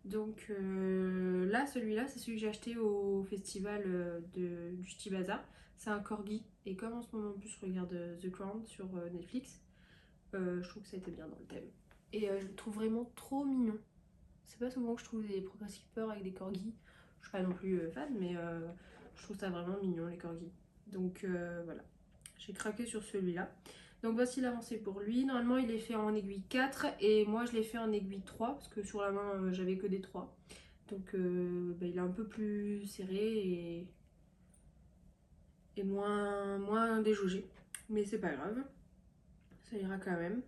[SPEAKER 1] Donc là, celui-là, c'est celui que j'ai acheté au festival du Ch'ti Bazar. C'est un corgi. Et comme en ce moment en plus je regarde The Crown sur Netflix, je trouve que ça a été bien dans le thème. Et je le trouve vraiment trop mignon. C'est pas souvent que je trouve des progress keepers avec des corgis. Je suis pas non plus fan, mais je trouve ça vraiment mignon les corgis. Donc voilà, j'ai craqué sur celui-là. Donc voici l'avancée pour lui. Normalement il est fait en aiguille 4 et moi je l'ai fait en aiguille 3 parce que sur la main j'avais que des 3. Donc bah, il est un peu plus serré et moins déjaugé. Mais c'est pas grave, ça ira quand même.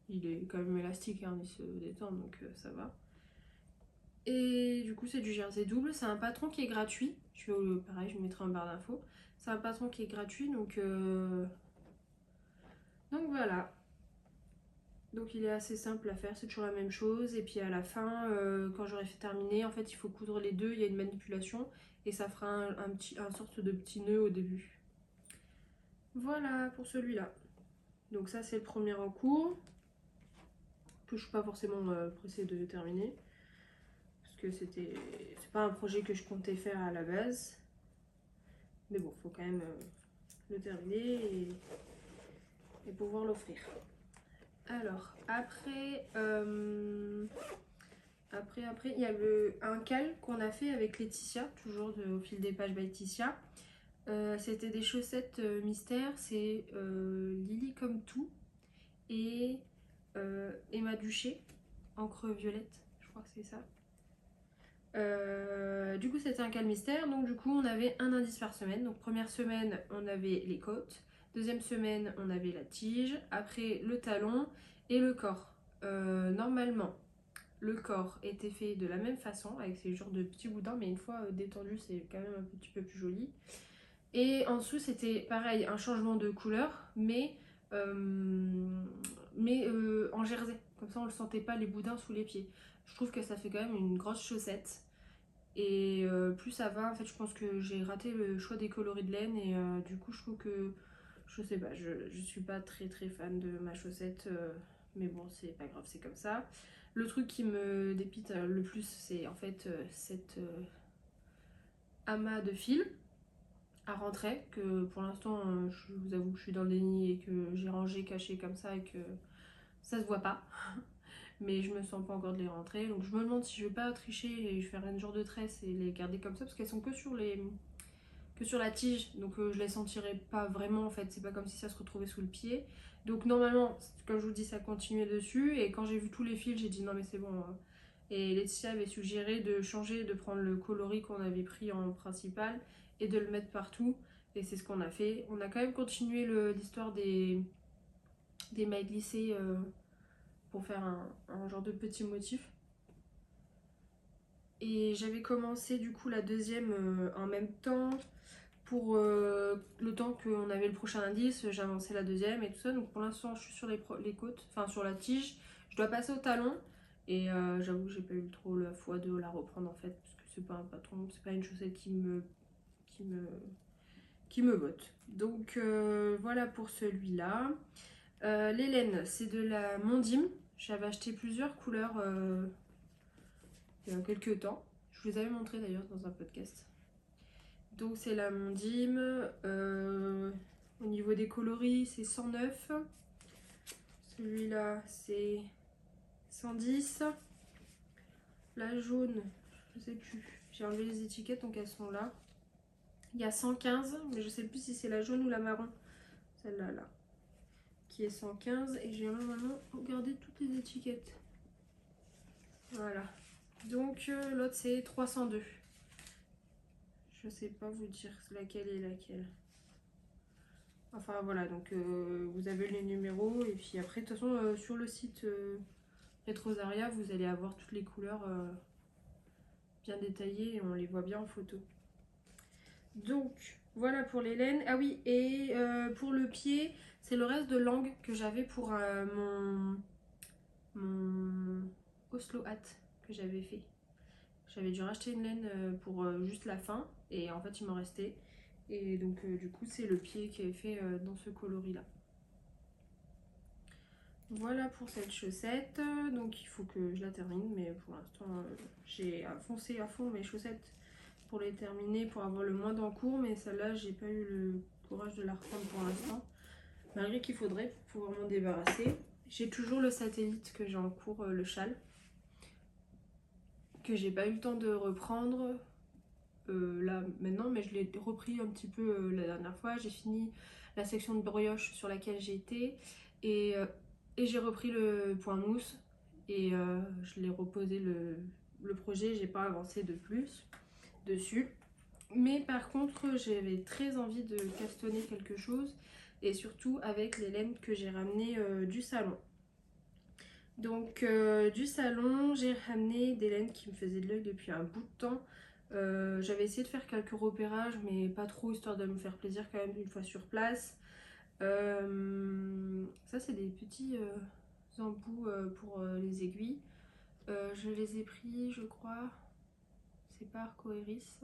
[SPEAKER 1] Il est quand même élastique, hein, il se détend donc ça va. Et du coup c'est du jersey double, c'est un patron qui est gratuit. Pareil, je vous mettrai en barre d'infos. C'est un patron qui est gratuit donc voilà. Donc il est assez simple à faire, c'est toujours la même chose. Et puis à la fin, quand j'aurai fait terminer, en fait il faut coudre les deux, il y a une manipulation et ça fera un sorte de petit nœud au début. Voilà pour celui-là. Donc ça c'est le premier en cours, que je suis pas forcément pressée de terminer. Parce que c'est pas un projet que je comptais faire à la base. Mais bon, faut quand même le terminer et pouvoir l'offrir. Alors, après, il y a un cal qu'on a fait avec Laetitia, toujours au fil des pages by Laetitia. C'était des chaussettes mystères, c'est Lily comme tout et Emma Duché, encre violette, je crois que c'est ça. Du coup c'était un cal mystère, donc du coup on avait un indice par semaine. Donc première semaine on avait les côtes, deuxième semaine on avait la tige, après le talon et le corps. Normalement le corps était fait de la même façon avec ces genres de petits boudins, mais une fois détendu c'est quand même un petit peu plus joli. Et en dessous c'était pareil, un changement de couleur, en jersey. Comme ça on ne sentait pas les boudins sous les pieds. Je trouve que ça fait quand même une grosse chaussette. Et plus ça va, en fait je pense que j'ai raté le choix des coloris de laine et du coup je trouve que, je sais pas, je suis pas très très fan de ma chaussette, mais bon c'est pas grave, c'est comme ça. Le truc qui me dépite le plus c'est en fait cette amas de fil à rentrer, que pour l'instant je vous avoue que je suis dans le déni et que j'ai rangé, caché comme ça et que ça se voit pas. Mais je me sens pas encore de les rentrer, donc je me demande si je vais pas tricher et je vais faire une genre de tresse et les garder comme ça parce qu'elles sont que sur la tige, donc je les sentirai pas vraiment en fait, c'est pas comme si ça se retrouvait sous le pied. Donc normalement, comme je vous dis, ça continuait dessus et quand j'ai vu tous les fils, j'ai dit non mais c'est bon. Et Laetitia avait suggéré de changer, de prendre le coloris qu'on avait pris en principal et de le mettre partout. Et c'est ce qu'on a fait. On a quand même continué l'histoire des mailles glissées pour faire un genre de petit motif. Et j'avais commencé du coup la deuxième en même temps. Pour le temps qu'on avait le prochain indice, j'avançais la deuxième et tout ça. Donc pour l'instant, je suis sur les côtes, enfin sur la tige. Je dois passer au talon. Et j'avoue que j'ai pas eu trop la foi de la reprendre en fait. Parce que c'est pas un patron, c'est pas une chaussette qui me, qui me botte. Donc voilà pour celui-là. Les laines, c'est de la Mondim. J'avais acheté plusieurs couleurs il y a quelques temps. Je vous les avais montré d'ailleurs dans un podcast. Donc c'est la Mondim. Au niveau des coloris, c'est 109. Celui-là, c'est 110. La jaune, je sais plus. J'ai enlevé les étiquettes, donc elles sont là. Il y a 115, mais je sais plus si c'est la jaune ou la marron. Celle-là, là. Qui est 115. Et j'ai normalement regardé toutes les étiquettes. Voilà. Donc l'autre, c'est 302. Je sais pas vous dire laquelle est laquelle. Enfin voilà, donc vous avez les numéros et puis après de toute façon sur le site Retrosaria vous allez avoir toutes les couleurs bien détaillées et on les voit bien en photo. Donc voilà pour les laines. Ah oui, et pour le pied, c'est le reste de langue que j'avais pour mon Oslo Hat que j'avais fait. J'avais dû racheter une laine pour juste la fin et en fait il m'en restait. Et donc du coup c'est le pied qui est fait dans ce coloris là. Voilà pour cette chaussette, donc il faut que je la termine, mais pour l'instant j'ai foncé à fond mes chaussettes pour les terminer, pour avoir le moins d'encours, mais celle-là j'ai pas eu le courage de la reprendre pour l'instant, malgré qu'il faudrait pour pouvoir m'en débarrasser. J'ai toujours le satellite que j'ai en cours, le châle, que j'ai pas eu le temps de reprendre là maintenant, mais je l'ai repris un petit peu la dernière fois. J'ai fini la section de brioche sur laquelle j'ai été et j'ai repris le point mousse et je l'ai reposé le projet, j'ai pas avancé de plus dessus. Mais par contre j'avais très envie de castonner quelque chose et surtout avec les laines que j'ai ramenées du salon. Donc du salon j'ai ramené des laines qui me faisaient de l'œil depuis un bout de temps. J'avais essayé de faire quelques repérages mais pas trop, histoire de me faire plaisir quand même une fois sur place. Ça c'est des petits embouts pour les aiguilles. Je les ai pris je crois, c'est pas Arcoiris.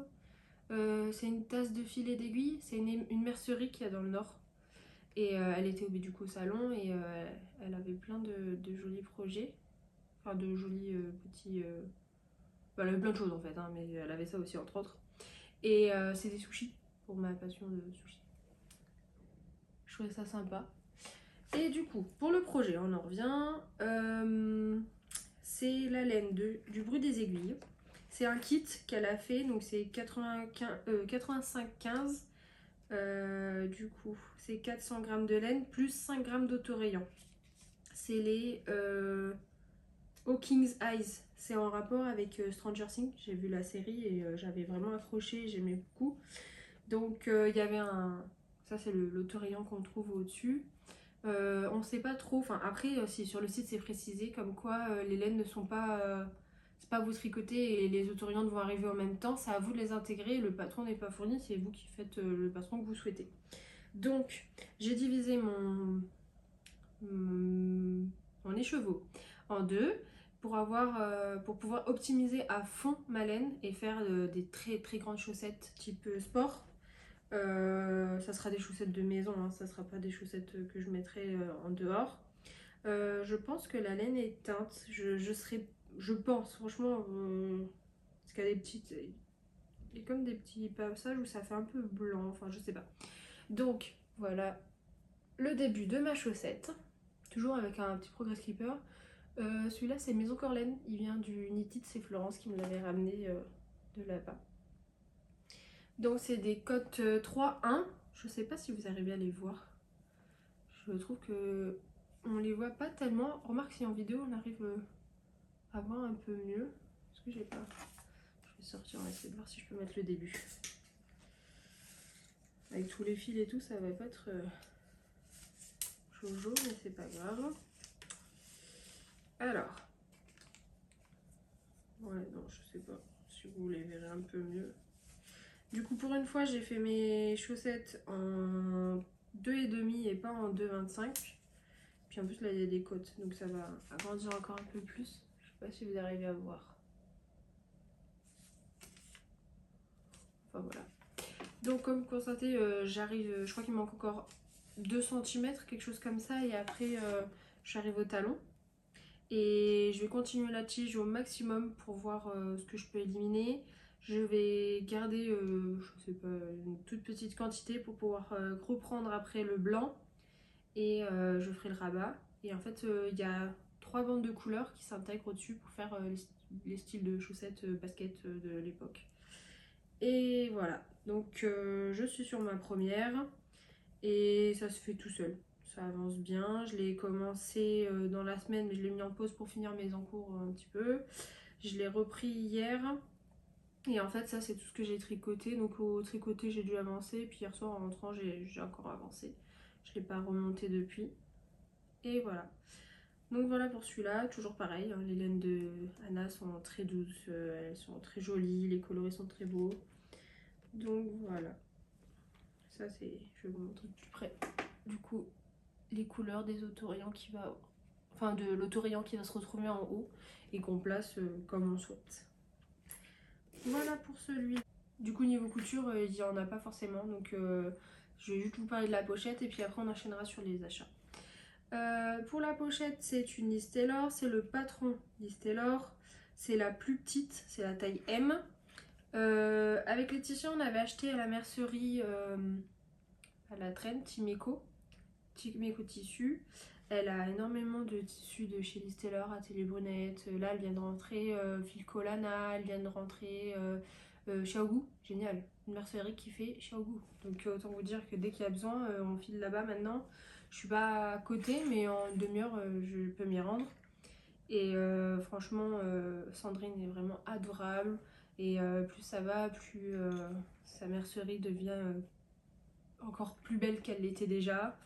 [SPEAKER 1] C'est une tasse de filet d'aiguille, c'est une mercerie qu'il y a dans le nord. Et elle était du coup au salon et elle avait plein de jolis projets. Enfin de jolis petits... elle avait plein de choses en fait, hein, mais elle avait ça aussi entre autres. Et c'est des sushis, pour ma passion de sushi. Je trouvais ça sympa. Et du coup, pour le projet, on en revient. C'est la laine du bruit des aiguilles. C'est un kit qu'elle a fait, donc c'est 85-15. Du coup, c'est 400 g de laine plus 5 g d'autorayant. C'est les Hawking's Eyes. C'est en rapport avec Stranger Things. J'ai vu la série et j'avais vraiment accroché, j'aimais beaucoup. Donc il y avait un... Ça c'est l'autorayant qu'on trouve au-dessus. On sait pas trop, enfin après si sur le site c'est précisé comme quoi les laines ne sont pas... c'est pas vous tricoter et les autoriantes vont arriver en même temps, c'est à vous de les intégrer, le patron n'est pas fourni, c'est vous qui faites le patron que vous souhaitez. Donc j'ai divisé mon écheveau en deux pour pouvoir optimiser à fond ma laine et faire des très très grandes chaussettes type sport. Ça sera des chaussettes de maison, hein, ça sera pas des chaussettes que je mettrai en dehors. Je pense que la laine est teinte, je pense franchement, parce qu'il y a des petites, il y a comme des petits passages où ça fait un peu blanc, enfin je sais pas. Donc voilà le début de ma chaussette, toujours avec un petit progress clipper. Celui-là c'est Maison Corlaine, il vient du Knitted, c'est Florence qui me l'avait ramené de là-bas. Donc c'est des cotes 3-1, je sais pas si vous arrivez à les voir. Je trouve que on les voit pas tellement. Remarque si en vidéo on arrive à voir un peu mieux. Est-ce que j'ai pas... Je vais sortir, on va essayer de voir si je peux mettre le début. Avec tous les fils et tout, ça va pas être jojo, mais c'est pas grave. Alors, ouais, non, je sais pas si vous les verrez un peu mieux. Du coup, pour une fois, j'ai fait mes chaussettes en 2,5 et pas en 2,25. Puis en plus, là, il y a des côtes, donc ça va agrandir encore un peu plus. Je sais pas si vous arrivez à voir. Enfin voilà. Donc comme vous constatez, j'arrive, je crois qu'il manque encore 2 cm, quelque chose comme ça, et après j'arrive au talon. Et je vais continuer la tige au maximum pour voir ce que je peux éliminer. Je vais garder, je sais pas, une toute petite quantité pour pouvoir reprendre après le blanc. Et je ferai le rabat. Et en fait, il y a 3 bandes de couleurs qui s'intègrent au-dessus pour faire les styles de chaussettes basket de l'époque. Et voilà, donc je suis sur ma première et ça se fait tout seul, ça avance bien. Je l'ai commencé dans la semaine, mais je l'ai mis en pause pour finir mes encours un petit peu. Je l'ai repris hier et en fait ça c'est tout ce que j'ai tricoté. Donc au tricoté j'ai dû avancer, puis hier soir en rentrant j'ai encore avancé. Je l'ai pas remonté depuis. Et voilà. Donc voilà pour celui-là, toujours pareil, hein, les laines de Anna sont très douces, elles sont très jolies, les coloris sont très beaux. Donc voilà, ça c'est, je vais vous montrer de plus près. Du coup, les couleurs des autorayants qui va, enfin de l'autorayant qui va se retrouver en haut et qu'on place comme on souhaite. Voilà pour celui. Du coup niveau couture, il n'y en a pas forcément, donc je vais juste vous parler de la pochette et puis après on enchaînera sur les achats. Pour la pochette, c'est une Liz Taylor, c'est le patron Liz Taylor, c'est la plus petite, c'est la taille M. Avec les tissus, on avait acheté à la mercerie à la traîne, Timeco Tissu. Elle a énormément de tissus de chez Liz Taylor, Atelier Brunette. Là, elle vient de rentrer Filco Lana, elle vient de rentrer Xiaogu. Génial, une mercerie qui fait Xiaogu. Donc autant vous dire que dès qu'il y a besoin, on file là-bas maintenant. Je suis pas à côté, mais en une demi-heure, je peux m'y rendre. Et franchement, Sandrine est vraiment adorable. Et plus ça va, plus sa mercerie devient encore plus belle qu'elle l'était déjà.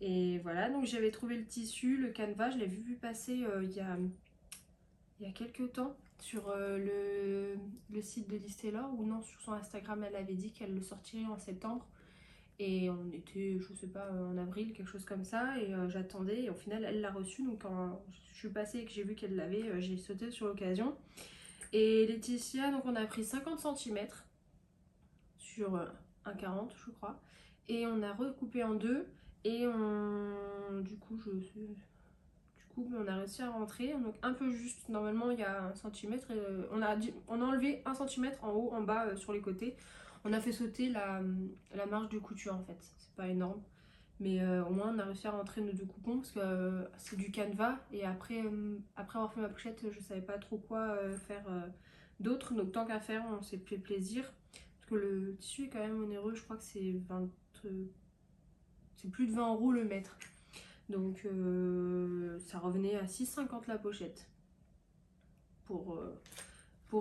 [SPEAKER 1] Et voilà, donc j'avais trouvé le tissu, le canevas, je l'ai vu passer il y a quelques temps sur le site de Liz Taylor, ou non, sur son Instagram, elle avait dit qu'elle le sortirait en septembre. Et on était, je sais pas, en avril, quelque chose comme ça, et j'attendais, et au final elle l'a reçu. Donc quand je suis passée et que j'ai vu qu'elle l'avait, j'ai sauté sur l'occasion. Et Laetitia, donc on a pris 50 cm sur 1,40 je crois, et on a recoupé en deux, et du coup on a réussi à rentrer, donc un peu juste. Normalement il y a 1 cm, on a enlevé 1 cm en haut, en bas, sur les côtés. On a fait sauter la marge de couture en fait, c'est pas énorme. Mais au moins on a réussi à rentrer nos 2 coupons parce que c'est du canevas. Et après avoir fait ma pochette, je savais pas trop quoi faire d'autre. Donc tant qu'à faire, on s'est fait plaisir. Parce que le tissu est quand même onéreux, je crois que c'est c'est plus de 20 € le mètre. Donc ça revenait à 6,50 la pochette. Pour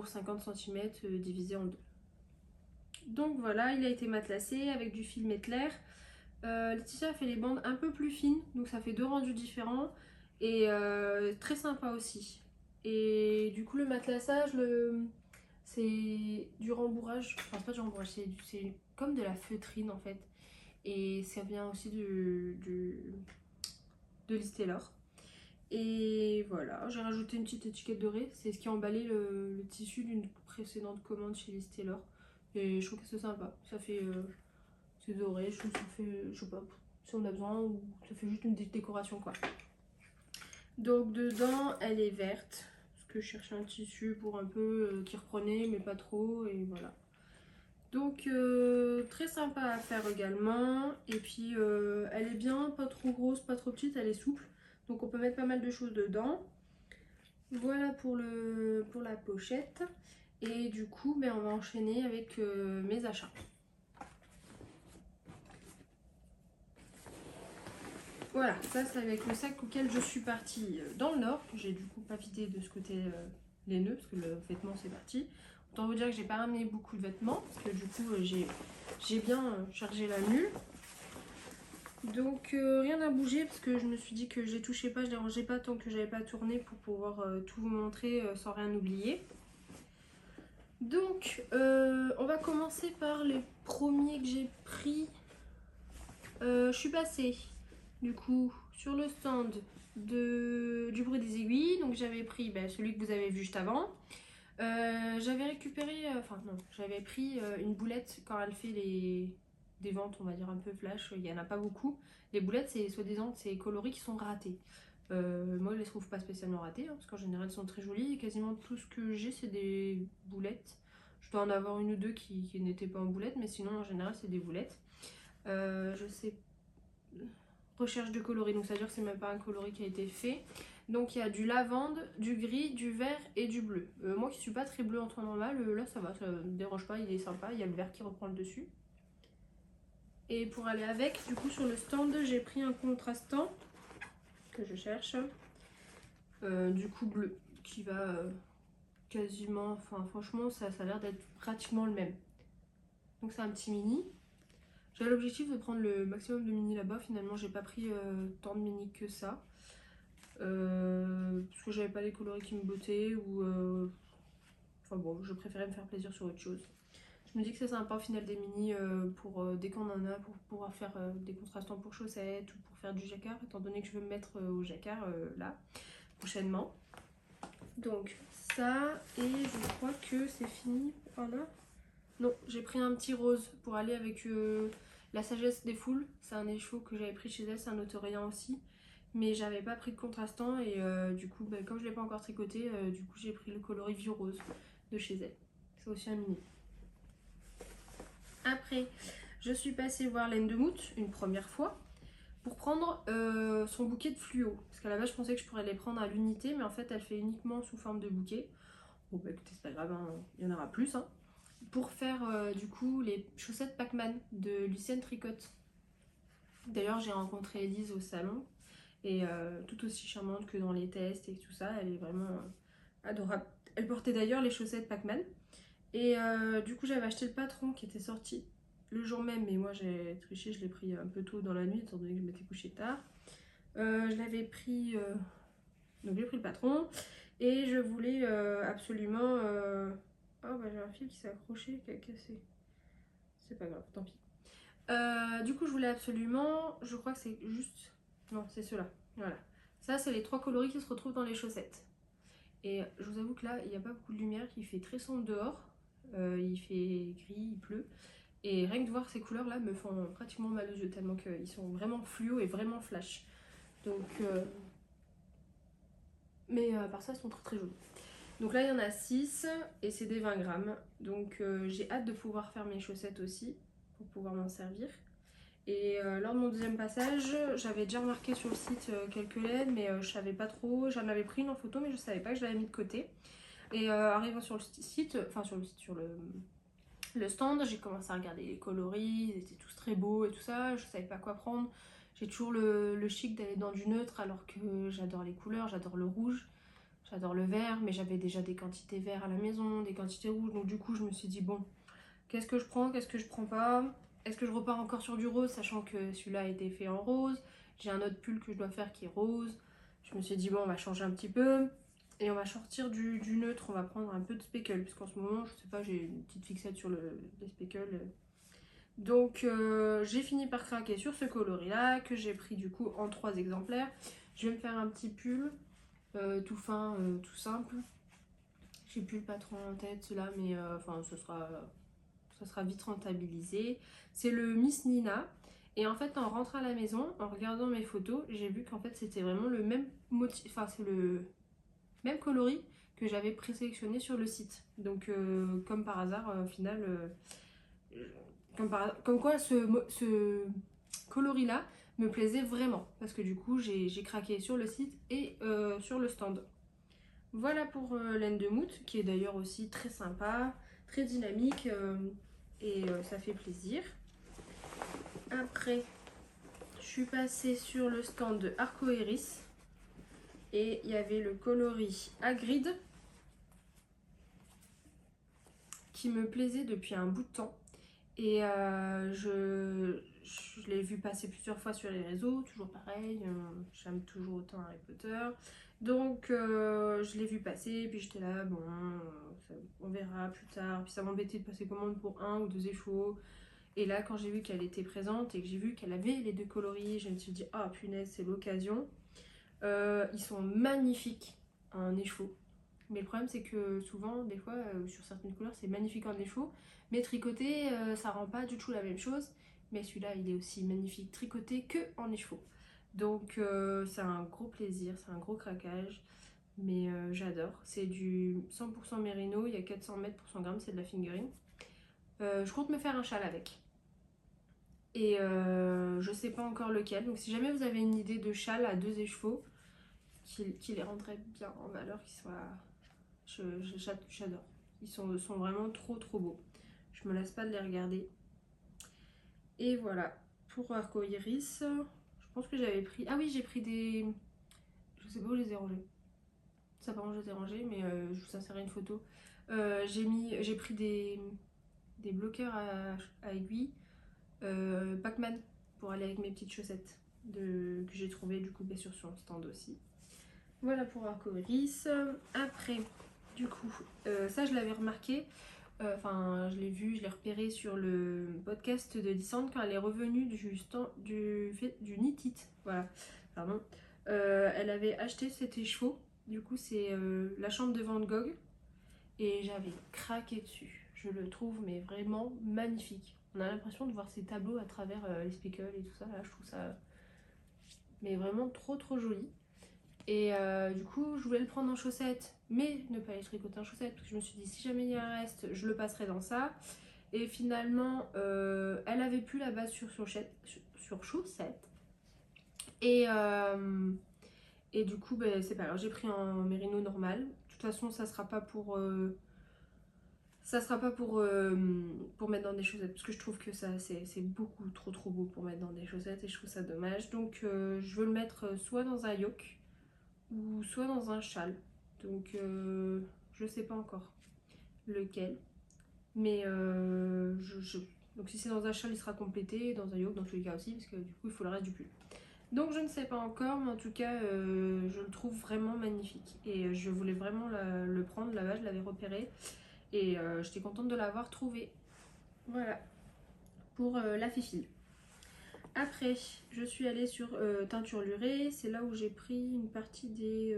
[SPEAKER 1] 50 cm divisé en deux. Donc voilà, il a été matelassé avec du fil Mettler. Laetitia a fait les bandes un peu plus fines, donc ça fait 2 rendus différents et très sympa aussi. Et du coup le matelassage, c'est du rembourrage, enfin c'est pas du rembourrage, c'est comme de la feutrine en fait. Et ça vient aussi de Liz Taylor. Et voilà, j'ai rajouté une petite étiquette dorée, c'est ce qui a emballé le tissu d'une précédente commande chez Liz Taylor. Et je trouve que c'est sympa, ça fait c'est doré, je trouve que ça fait, je sais pas, si on a besoin, ou ça fait juste une décoration quoi. Donc dedans elle est verte, parce que je cherchais un tissu pour un peu qui reprenait mais pas trop, et voilà. Donc très sympa à faire également, et puis elle est bien, pas trop grosse, pas trop petite, elle est souple, donc on peut mettre pas mal de choses dedans. Voilà pour la pochette, et du coup ben, on va enchaîner avec mes achats. Voilà, ça c'est avec le sac auquel je suis partie dans le nord. J'ai du coup pas vidé de ce côté les nœuds parce que le vêtement c'est parti. Autant vous dire que j'ai pas ramené beaucoup de vêtements parce que du coup j'ai bien chargé la mule. Donc rien n'a bougé parce que je me suis dit que je les touchais pas, je les rangeais pas tant que j'avais pas tourné pour pouvoir tout vous montrer sans rien oublier. Donc on va commencer par les premiers que j'ai pris. Je suis passée du coup sur le stand du bruit des aiguilles. Donc j'avais pris celui que vous avez vu juste avant. J'avais récupéré, enfin non, j'avais pris une boulette quand elle fait des ventes, on va dire un peu flash, il n'y en a pas beaucoup. Les boulettes, c'est soi-disant ces coloris qui sont ratés. Moi je les trouve pas spécialement ratées, hein, parce qu'en général elles sont très jolies et quasiment tout ce que j'ai c'est des boulettes. Je dois en avoir une ou deux qui n'étaient pas en boulettes, mais sinon en général c'est des boulettes. Je sais, recherche de coloris, donc ça veut dire que c'est même pas un coloris qui a été fait. Donc il y a du lavande, du gris, du vert et du bleu. Moi qui suis pas très bleu en temps normal, là ça va, ça me dérange pas, il est sympa, il y a le vert qui reprend le dessus. Et pour aller avec, du coup sur le stand j'ai pris un contrastant que je cherche, du coup bleu, qui va quasiment, enfin franchement ça a l'air d'être pratiquement le même. Donc c'est un petit mini. J'avais l'objectif de prendre le maximum de mini là-bas, finalement j'ai pas pris tant de mini que ça. Parce que j'avais pas les coloris qui me bottaient ou enfin bon, je préférais me faire plaisir sur autre chose. Je me dis que c'est sympa au final des mini pour dès qu'on en a, pour pouvoir faire des contrastants pour chaussettes ou pour faire du jacquard, étant donné que je veux me mettre au jacquard là prochainement. Donc ça, et je crois que c'est fini. Voilà. Non, j'ai pris un petit rose pour aller avec la sagesse des foules. C'est un écheveau que j'avais pris chez elle, c'est un autorien aussi. Mais j'avais pas pris de contrastant et du coup, comme je l'ai pas encore tricoté, du coup j'ai pris le coloris vieux rose de chez elle. C'est aussi un mini. Après, je suis passée voir Laine de Mout une première fois pour prendre son bouquet de fluo. Parce qu'à la base, je pensais que je pourrais les prendre à l'unité, mais en fait, elle fait uniquement sous forme de bouquet. Bon, bah écoutez, c'est pas grave, hein, il y en aura plus. Hein. Pour faire du coup les chaussettes Pac-Man de Lucienne Tricotte. D'ailleurs, j'ai rencontré Elise au salon et tout aussi charmante que dans les tests et tout ça, elle est vraiment adorable. Elle portait d'ailleurs les chaussettes Pac-Man et du coup j'avais acheté le patron qui était sorti le jour même, mais moi j'ai triché, je l'ai pris un peu tôt dans la nuit étant donné que je m'étais couchée tard. Je l'avais pris, donc j'ai pris le patron et je voulais absolument... Oh bah j'ai un fil qui s'est accroché, qui a cassé. C'est pas grave, tant pis. Du coup je voulais absolument, je crois que c'est juste... Non, c'est ceux-là, voilà. Ça c'est les trois coloris qui se retrouvent dans les chaussettes. Et je vous avoue que là, il n'y a pas beaucoup de lumière, il fait très sombre dehors. Il fait gris, il pleut. Et rien que de voir ces couleurs là me font pratiquement mal aux yeux tellement qu'ils sont vraiment fluo et vraiment flash. Donc... Mais à part ça, elles sont très très jolies. Donc là, il y en a 6 et c'est des 20 grammes. Donc j'ai hâte de pouvoir faire mes chaussettes aussi pour pouvoir m'en servir. Et lors de mon deuxième passage, j'avais déjà remarqué sur le site quelques laines, mais je savais pas trop. J'en avais pris une en photo, mais je savais pas que je l'avais mis de côté. Et arrivant sur le site, enfin sur le stand, j'ai commencé à regarder les coloris, ils étaient tous très beaux et tout ça. Je savais pas quoi prendre. J'ai toujours le chic d'aller dans du neutre alors que j'adore les couleurs, j'adore le rouge. J'adore le vert, mais j'avais déjà des quantités verts à la maison, des quantités rouges. Donc du coup, je me suis dit, bon, qu'est-ce que je prends, qu'est-ce que je prends pas? Est-ce que je repars encore sur du rose, sachant que celui-là a été fait en rose? J'ai un autre pull que je dois faire qui est rose. Je me suis dit, bon, on va changer un petit peu. Et on va sortir du neutre, on va prendre un peu de speckle, parce qu'en ce moment, je sais pas, j'ai une petite fixette sur les speckles. Donc j'ai fini par craquer sur ce coloris là, que j'ai pris du coup en 3 exemplaires. Je vais me faire un petit pull, tout fin, tout simple. J'ai plus le patron en tête là, mais enfin ça sera vite rentabilisé. C'est le Miss Nina. Et en fait, en rentrant à la maison, en regardant mes photos, j'ai vu qu'en fait c'était vraiment le même motif, enfin c'est le même coloris que j'avais présélectionné sur le site. Donc comme par hasard, au final, comme quoi ce coloris là me plaisait vraiment. Parce que du coup j'ai craqué sur le site et sur le stand. Voilà pour laine de moute, qui est d'ailleurs aussi très sympa, très dynamique et ça fait plaisir. Après, je suis passée sur le stand de Arcoiris et il y avait le coloris Hagrid qui me plaisait depuis un bout de temps. Et je l'ai vu passer plusieurs fois sur les réseaux, toujours pareil, j'aime toujours autant Harry Potter. Donc je l'ai vu passer, puis j'étais là, bon, on verra plus tard. Puis ça m'embêtait de passer commande pour 1 ou 2 échos. Et là, quand j'ai vu qu'elle était présente et que j'ai vu qu'elle avait les 2 coloris, je me suis dit, ah punaise, c'est l'occasion. Ils sont magnifiques en écheveau. Mais le problème, c'est que souvent, des fois, sur certaines couleurs, c'est magnifique en écheveau. Mais tricoté, ça rend pas du tout la même chose. Mais celui-là, il est aussi magnifique tricoté que en écheveau. Donc, c'est un gros plaisir, c'est un gros craquage. Mais j'adore. C'est du 100% mérino, il y a 400 mètres pour 100 grammes, c'est de la fingering. Je compte me faire un châle avec. Et je sais pas encore lequel. Donc, si jamais vous avez une idée de châle à 2 écheveaux, qui les rendrait bien en valeur, qui soit j'adore. Ils sont vraiment trop beaux. Je me lasse pas de les regarder. Et voilà. Pour Arcoiris, je pense que j'avais pris... Ah oui, j'ai pris des... Je sais pas où je les ai rangés. Ça par contre, je les ai rangés, mais je vous insérerai une photo. J'ai pris des bloqueurs à aiguilles. Pac-Man pour aller avec mes petites chaussettes que j'ai trouvé du coup sur son stand aussi. Voilà pour Arcoiris. Après, du coup, ça je l'avais remarqué. Enfin, je l'ai vu, je l'ai repéré sur le podcast de Dissante quand elle est revenue du Knit It. Voilà, pardon. Elle avait acheté cet écheveau. Du coup, c'est la chambre de Van Gogh. Et j'avais craqué dessus. Je le trouve mais vraiment magnifique. On a l'impression de voir ces tableaux à travers les speckles et tout ça. Là, je trouve ça mais vraiment trop joli. Et du coup, je voulais le prendre en chaussettes, mais ne pas les tricoter en chaussettes, parce que je me suis dit, si jamais il y a un reste, je le passerai dans ça. Et finalement, elle avait plus la base sur chaussettes. Et, du coup, ben, c'est pas grave, j'ai pris en mérino normal. De toute façon, ça sera pas pour... pour mettre dans des chaussettes, parce que je trouve que ça c'est beaucoup trop beau pour mettre dans des chaussettes et je trouve ça dommage. Donc je veux le mettre soit dans un yoke, ou soit dans un châle. Donc je sais pas encore lequel. Mais donc si c'est dans un châle, il sera complété, et dans un yoke dans tous les cas aussi, parce que du coup il faut le reste du pull. Donc je ne sais pas encore, mais en tout cas je le trouve vraiment magnifique. Et je voulais vraiment le prendre là-bas, je l'avais repéré. Et j'étais contente de l'avoir trouvé. Voilà, pour la fifille. Après, je suis allée sur teinture lurée. C'est là où j'ai pris une partie des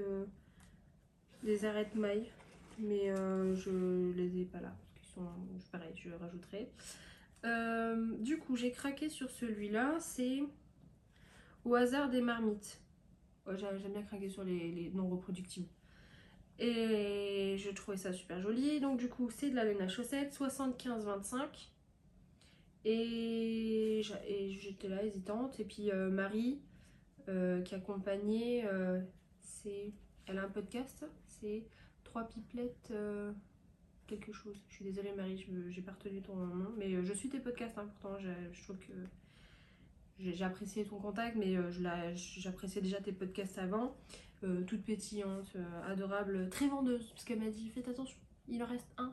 [SPEAKER 1] arêtes mailles, mais je les ai pas là parce qu'ils sont pareil, je rajouterai. Du coup, j'ai craqué sur celui-là, c'est au hasard des marmites. Ouais, j'aime bien craquer sur les non reproductibles. Et je trouvais ça super joli. Donc, du coup, c'est de la laine à chaussettes 75-25. Et j'étais là hésitante. Et puis, Marie, qui accompagnait, elle a un podcast, c'est Trois Pipelettes quelque chose. Je suis désolée Marie, j'ai pas retenu ton nom, mais je suis tes podcasts, hein, pourtant je trouve que j'ai apprécié ton contact, mais j'appréciais déjà tes podcasts avant. Toute pétillante, adorable, très vendeuse, parce qu'elle m'a dit faites attention, il en reste un.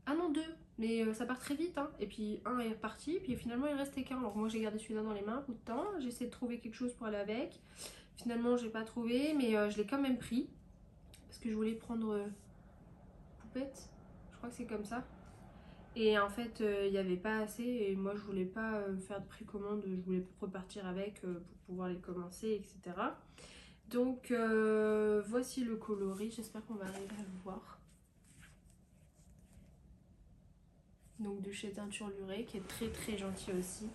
[SPEAKER 1] Ah non, deux, mais ça part très vite, hein. Et puis un est reparti, puis finalement il restait qu'un. Alors moi j'ai gardé celui-là dans les mains un bout de temps, j'ai essayé de trouver quelque chose pour aller avec. Finalement j'ai pas trouvé, mais je l'ai quand même pris parce que je voulais prendre poupette, je crois que c'est comme ça. Et en fait, il n'y avait pas assez et moi je voulais pas faire de précommande, je voulais repartir avec pour pouvoir les commencer, etc. Donc voici le coloris, j'espère qu'on va arriver à le voir. Donc de chez Teinture Lurée qui est très très gentil aussi.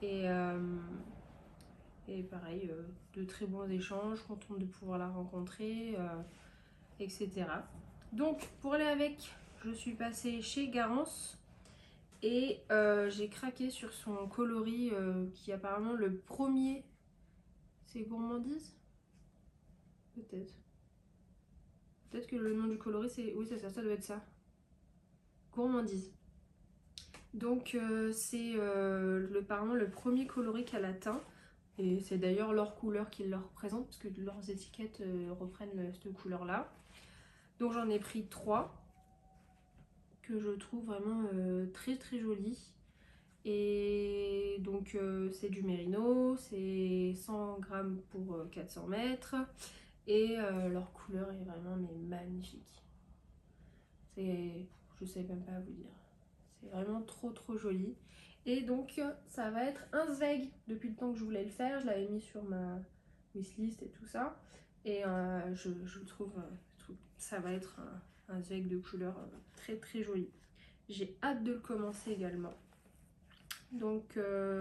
[SPEAKER 1] Et, et pareil, de très bons échanges, contente de pouvoir la rencontrer, etc. Donc pour aller avec, je suis passée chez Garance. Et j'ai craqué sur son coloris qui est apparemment le premier. C'est Gourmandise? Peut-être. Peut-être que le nom du coloris c'est. Oui, c'est ça, ça doit être ça. Gourmandise. Donc c'est apparemment le premier coloris qu'elle a teint. Et c'est d'ailleurs leur couleur qui leur représente, parce que leurs étiquettes reprennent cette couleur-là. Donc j'en ai pris 3 que je trouve vraiment très très jolies. Et donc c'est du mérino, c'est 100 grammes pour 400 mètres et leur couleur est vraiment mais magnifique. Je sais même pas vous dire, c'est vraiment trop trop joli. Et donc ça va être un Zweig. Depuis le temps que je voulais le faire, je l'avais mis sur ma wishlist et tout ça. Et je trouve ça va être un Zweig de couleur très très joli. J'ai hâte de le commencer également. Donc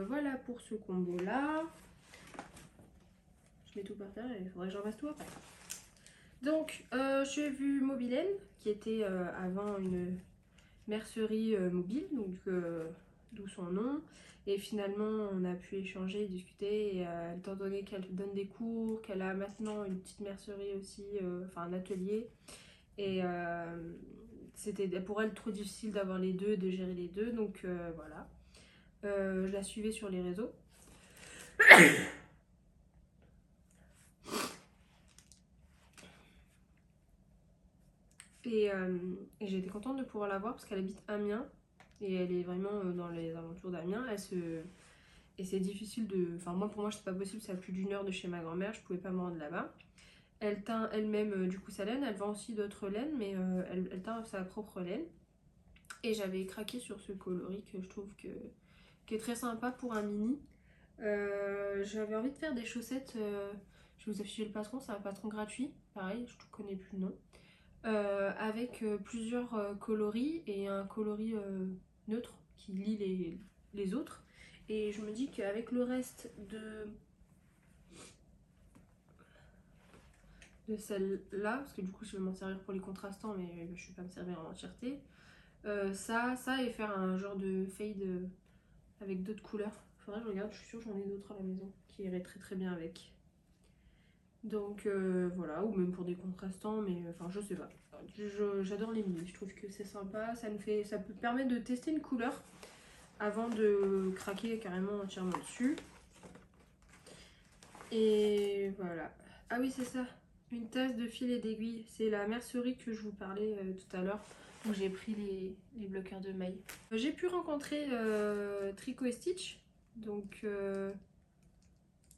[SPEAKER 1] voilà pour ce combo là. Je mets tout par terre et il faudrait que j'en fasse tout après. Donc j'ai vu Mobilène qui était avant une mercerie mobile, donc d'où son nom. Et finalement on a pu échanger, discuter et étant donné qu'elle donne des cours, qu'elle a maintenant une petite mercerie aussi, enfin un atelier. Et c'était pour elle trop difficile d'avoir les deux, de gérer les deux, donc voilà. Je la suivais sur les réseaux. Et j'étais contente de pouvoir la voir parce qu'elle habite Amiens et elle est vraiment dans les alentours d'Amiens. Et c'est difficile de. Enfin, moi pour moi, c'est pas possible, c'est à plus d'1 heure de chez ma grand-mère, je pouvais pas me rendre là-bas. Elle teint elle-même du coup sa laine, elle vend aussi d'autres laines, mais elle teint sa propre laine. Et j'avais craqué sur ce coloris que je trouve qui est très sympa pour un mini. J'avais envie de faire des chaussettes. Je vais vous afficher le patron, c'est un patron gratuit. Pareil, je ne connais plus le nom. Avec plusieurs coloris et un coloris neutre qui lie les autres. Et je me dis qu'avec le reste de celle-là, parce que du coup je vais m'en servir pour les contrastants, mais je ne vais pas me servir en entièreté, ça et faire un genre de fade avec d'autres couleurs. Faudrait que je regarde, je suis sûre que j'en ai d'autres à la maison qui iraient très très bien avec. Donc voilà, ou même pour des contrastants, mais enfin je sais pas. J'adore les minis, je trouve que c'est sympa, ça peut permettre de tester une couleur avant de craquer carrément entièrement dessus. Et voilà. Ah oui c'est ça, une tasse de fil et d'aiguille, c'est la mercerie que je vous parlais tout à l'heure où j'ai pris les bloqueurs de mailles. J'ai pu rencontrer Tricot et Stitch, donc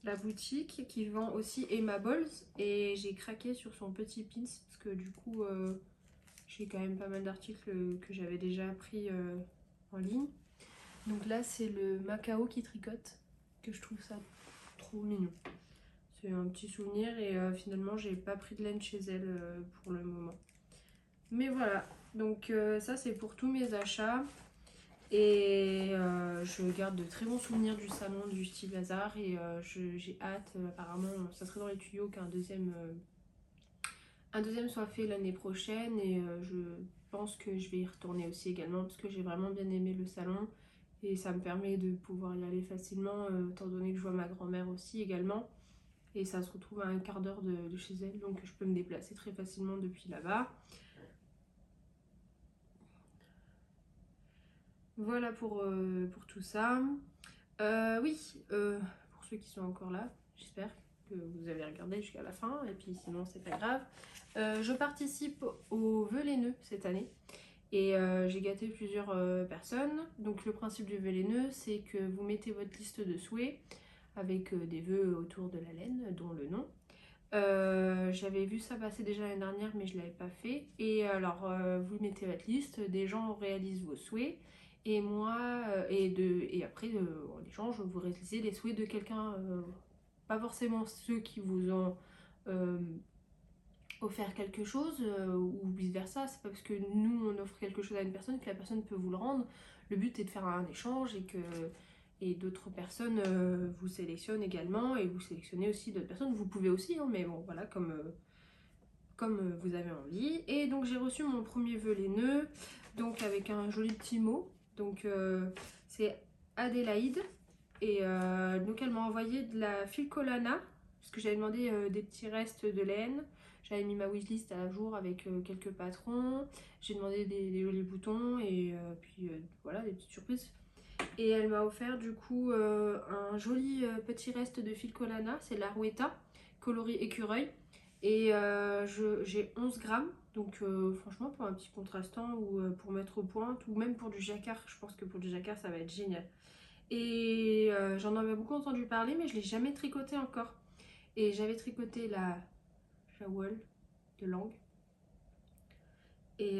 [SPEAKER 1] la boutique qui vend aussi Emma Balls, et j'ai craqué sur son petit pins parce que du coup j'ai quand même pas mal d'articles que j'avais déjà pris en ligne. Donc là c'est le Macao qui tricote, que je trouve ça trop mignon. C'est un petit souvenir et finalement j'ai pas pris de laine chez elle pour le moment. Mais voilà, donc ça c'est pour tous mes achats. Et je garde de très bons souvenirs du salon du Style Bazar et j'ai hâte, apparemment ça serait dans les tuyaux qu'un deuxième soit fait l'année prochaine et je pense que je vais y retourner aussi également parce que j'ai vraiment bien aimé le salon et ça me permet de pouvoir y aller facilement étant donné que je vois ma grand-mère aussi également et ça se retrouve à un quart d'heure de chez elle, donc je peux me déplacer très facilement depuis là-bas. Voilà pour tout ça. Oui, pour ceux qui sont encore là, j'espère que vous avez regardé jusqu'à la fin, et puis sinon c'est pas grave. Je participe au Vœu Laineux cette année, et j'ai gâté plusieurs personnes. Donc le principe du Vœu Laineux, c'est que vous mettez votre liste de souhaits, avec des vœux autour de la laine, dont le nom. J'avais vu ça passer déjà l'année dernière, mais je l'avais pas fait. Et alors, vous mettez votre liste, des gens réalisent vos souhaits, et moi, et après, en échange, vous réalisez les souhaits de quelqu'un, pas forcément ceux qui vous ont euh, offert quelque chose, ou vice versa. C'est pas parce que nous on offre quelque chose à une personne que la personne peut vous le rendre. Le but est de faire un échange et d'autres personnes vous sélectionnent également, et vous sélectionnez aussi d'autres personnes. Vous pouvez aussi, hein, mais bon, voilà, comme vous avez envie. Et donc j'ai reçu mon premier vœu les nœuds, donc avec un joli petit mot. Donc c'est Adélaïde. Et donc elle m'a envoyé de la filcolana, parce que j'avais demandé des petits restes de laine. J'avais mis ma wishlist à jour avec quelques patrons. J'ai demandé des jolis boutons et puis voilà, des petites surprises. Et elle m'a offert du coup un joli petit reste de filcolana, c'est de la Rouetta, coloris écureuil. Et j'ai 11 grammes, donc franchement pour un petit contrastant ou pour mettre au point, ou même pour du jacquard, je pense que pour du jacquard ça va être génial. Et j'en avais beaucoup entendu parler, mais je ne l'ai jamais tricoté encore. Et j'avais tricoté la wall de langue. Et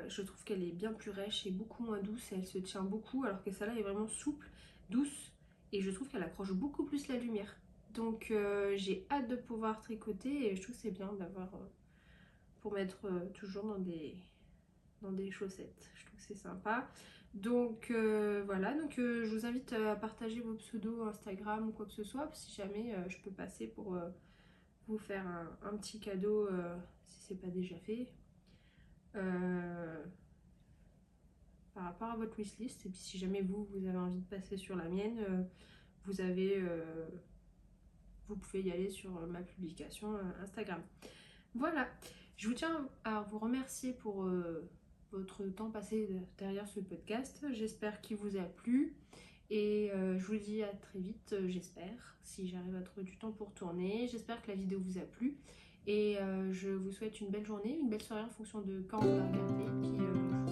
[SPEAKER 1] je trouve qu'elle est bien plus rêche et beaucoup moins douce. Et elle se tient beaucoup, alors que celle-là est vraiment souple, douce. Et je trouve qu'elle accroche beaucoup plus la lumière. Donc j'ai hâte de pouvoir tricoter. Et je trouve que c'est bien d'avoir pour mettre toujours dans des chaussettes. Je trouve que c'est sympa. Donc voilà, donc je vous invite à partager vos pseudos Instagram ou quoi que ce soit, si jamais je peux passer pour vous faire un petit cadeau si c'est pas déjà fait. Euh, Par rapport à votre wishlist. Et puis si jamais vous avez envie de passer sur la mienne, vous avez vous pouvez y aller sur ma publication Instagram. Voilà, je vous tiens à vous remercier pour votre temps passé derrière ce podcast. J'espère qu'il vous a plu et je vous dis à très vite, j'espère, si j'arrive à trouver du temps pour tourner. J'espère que la vidéo vous a plu et je vous souhaite une belle journée, une belle soirée en fonction de quand vous la regardez. Puis,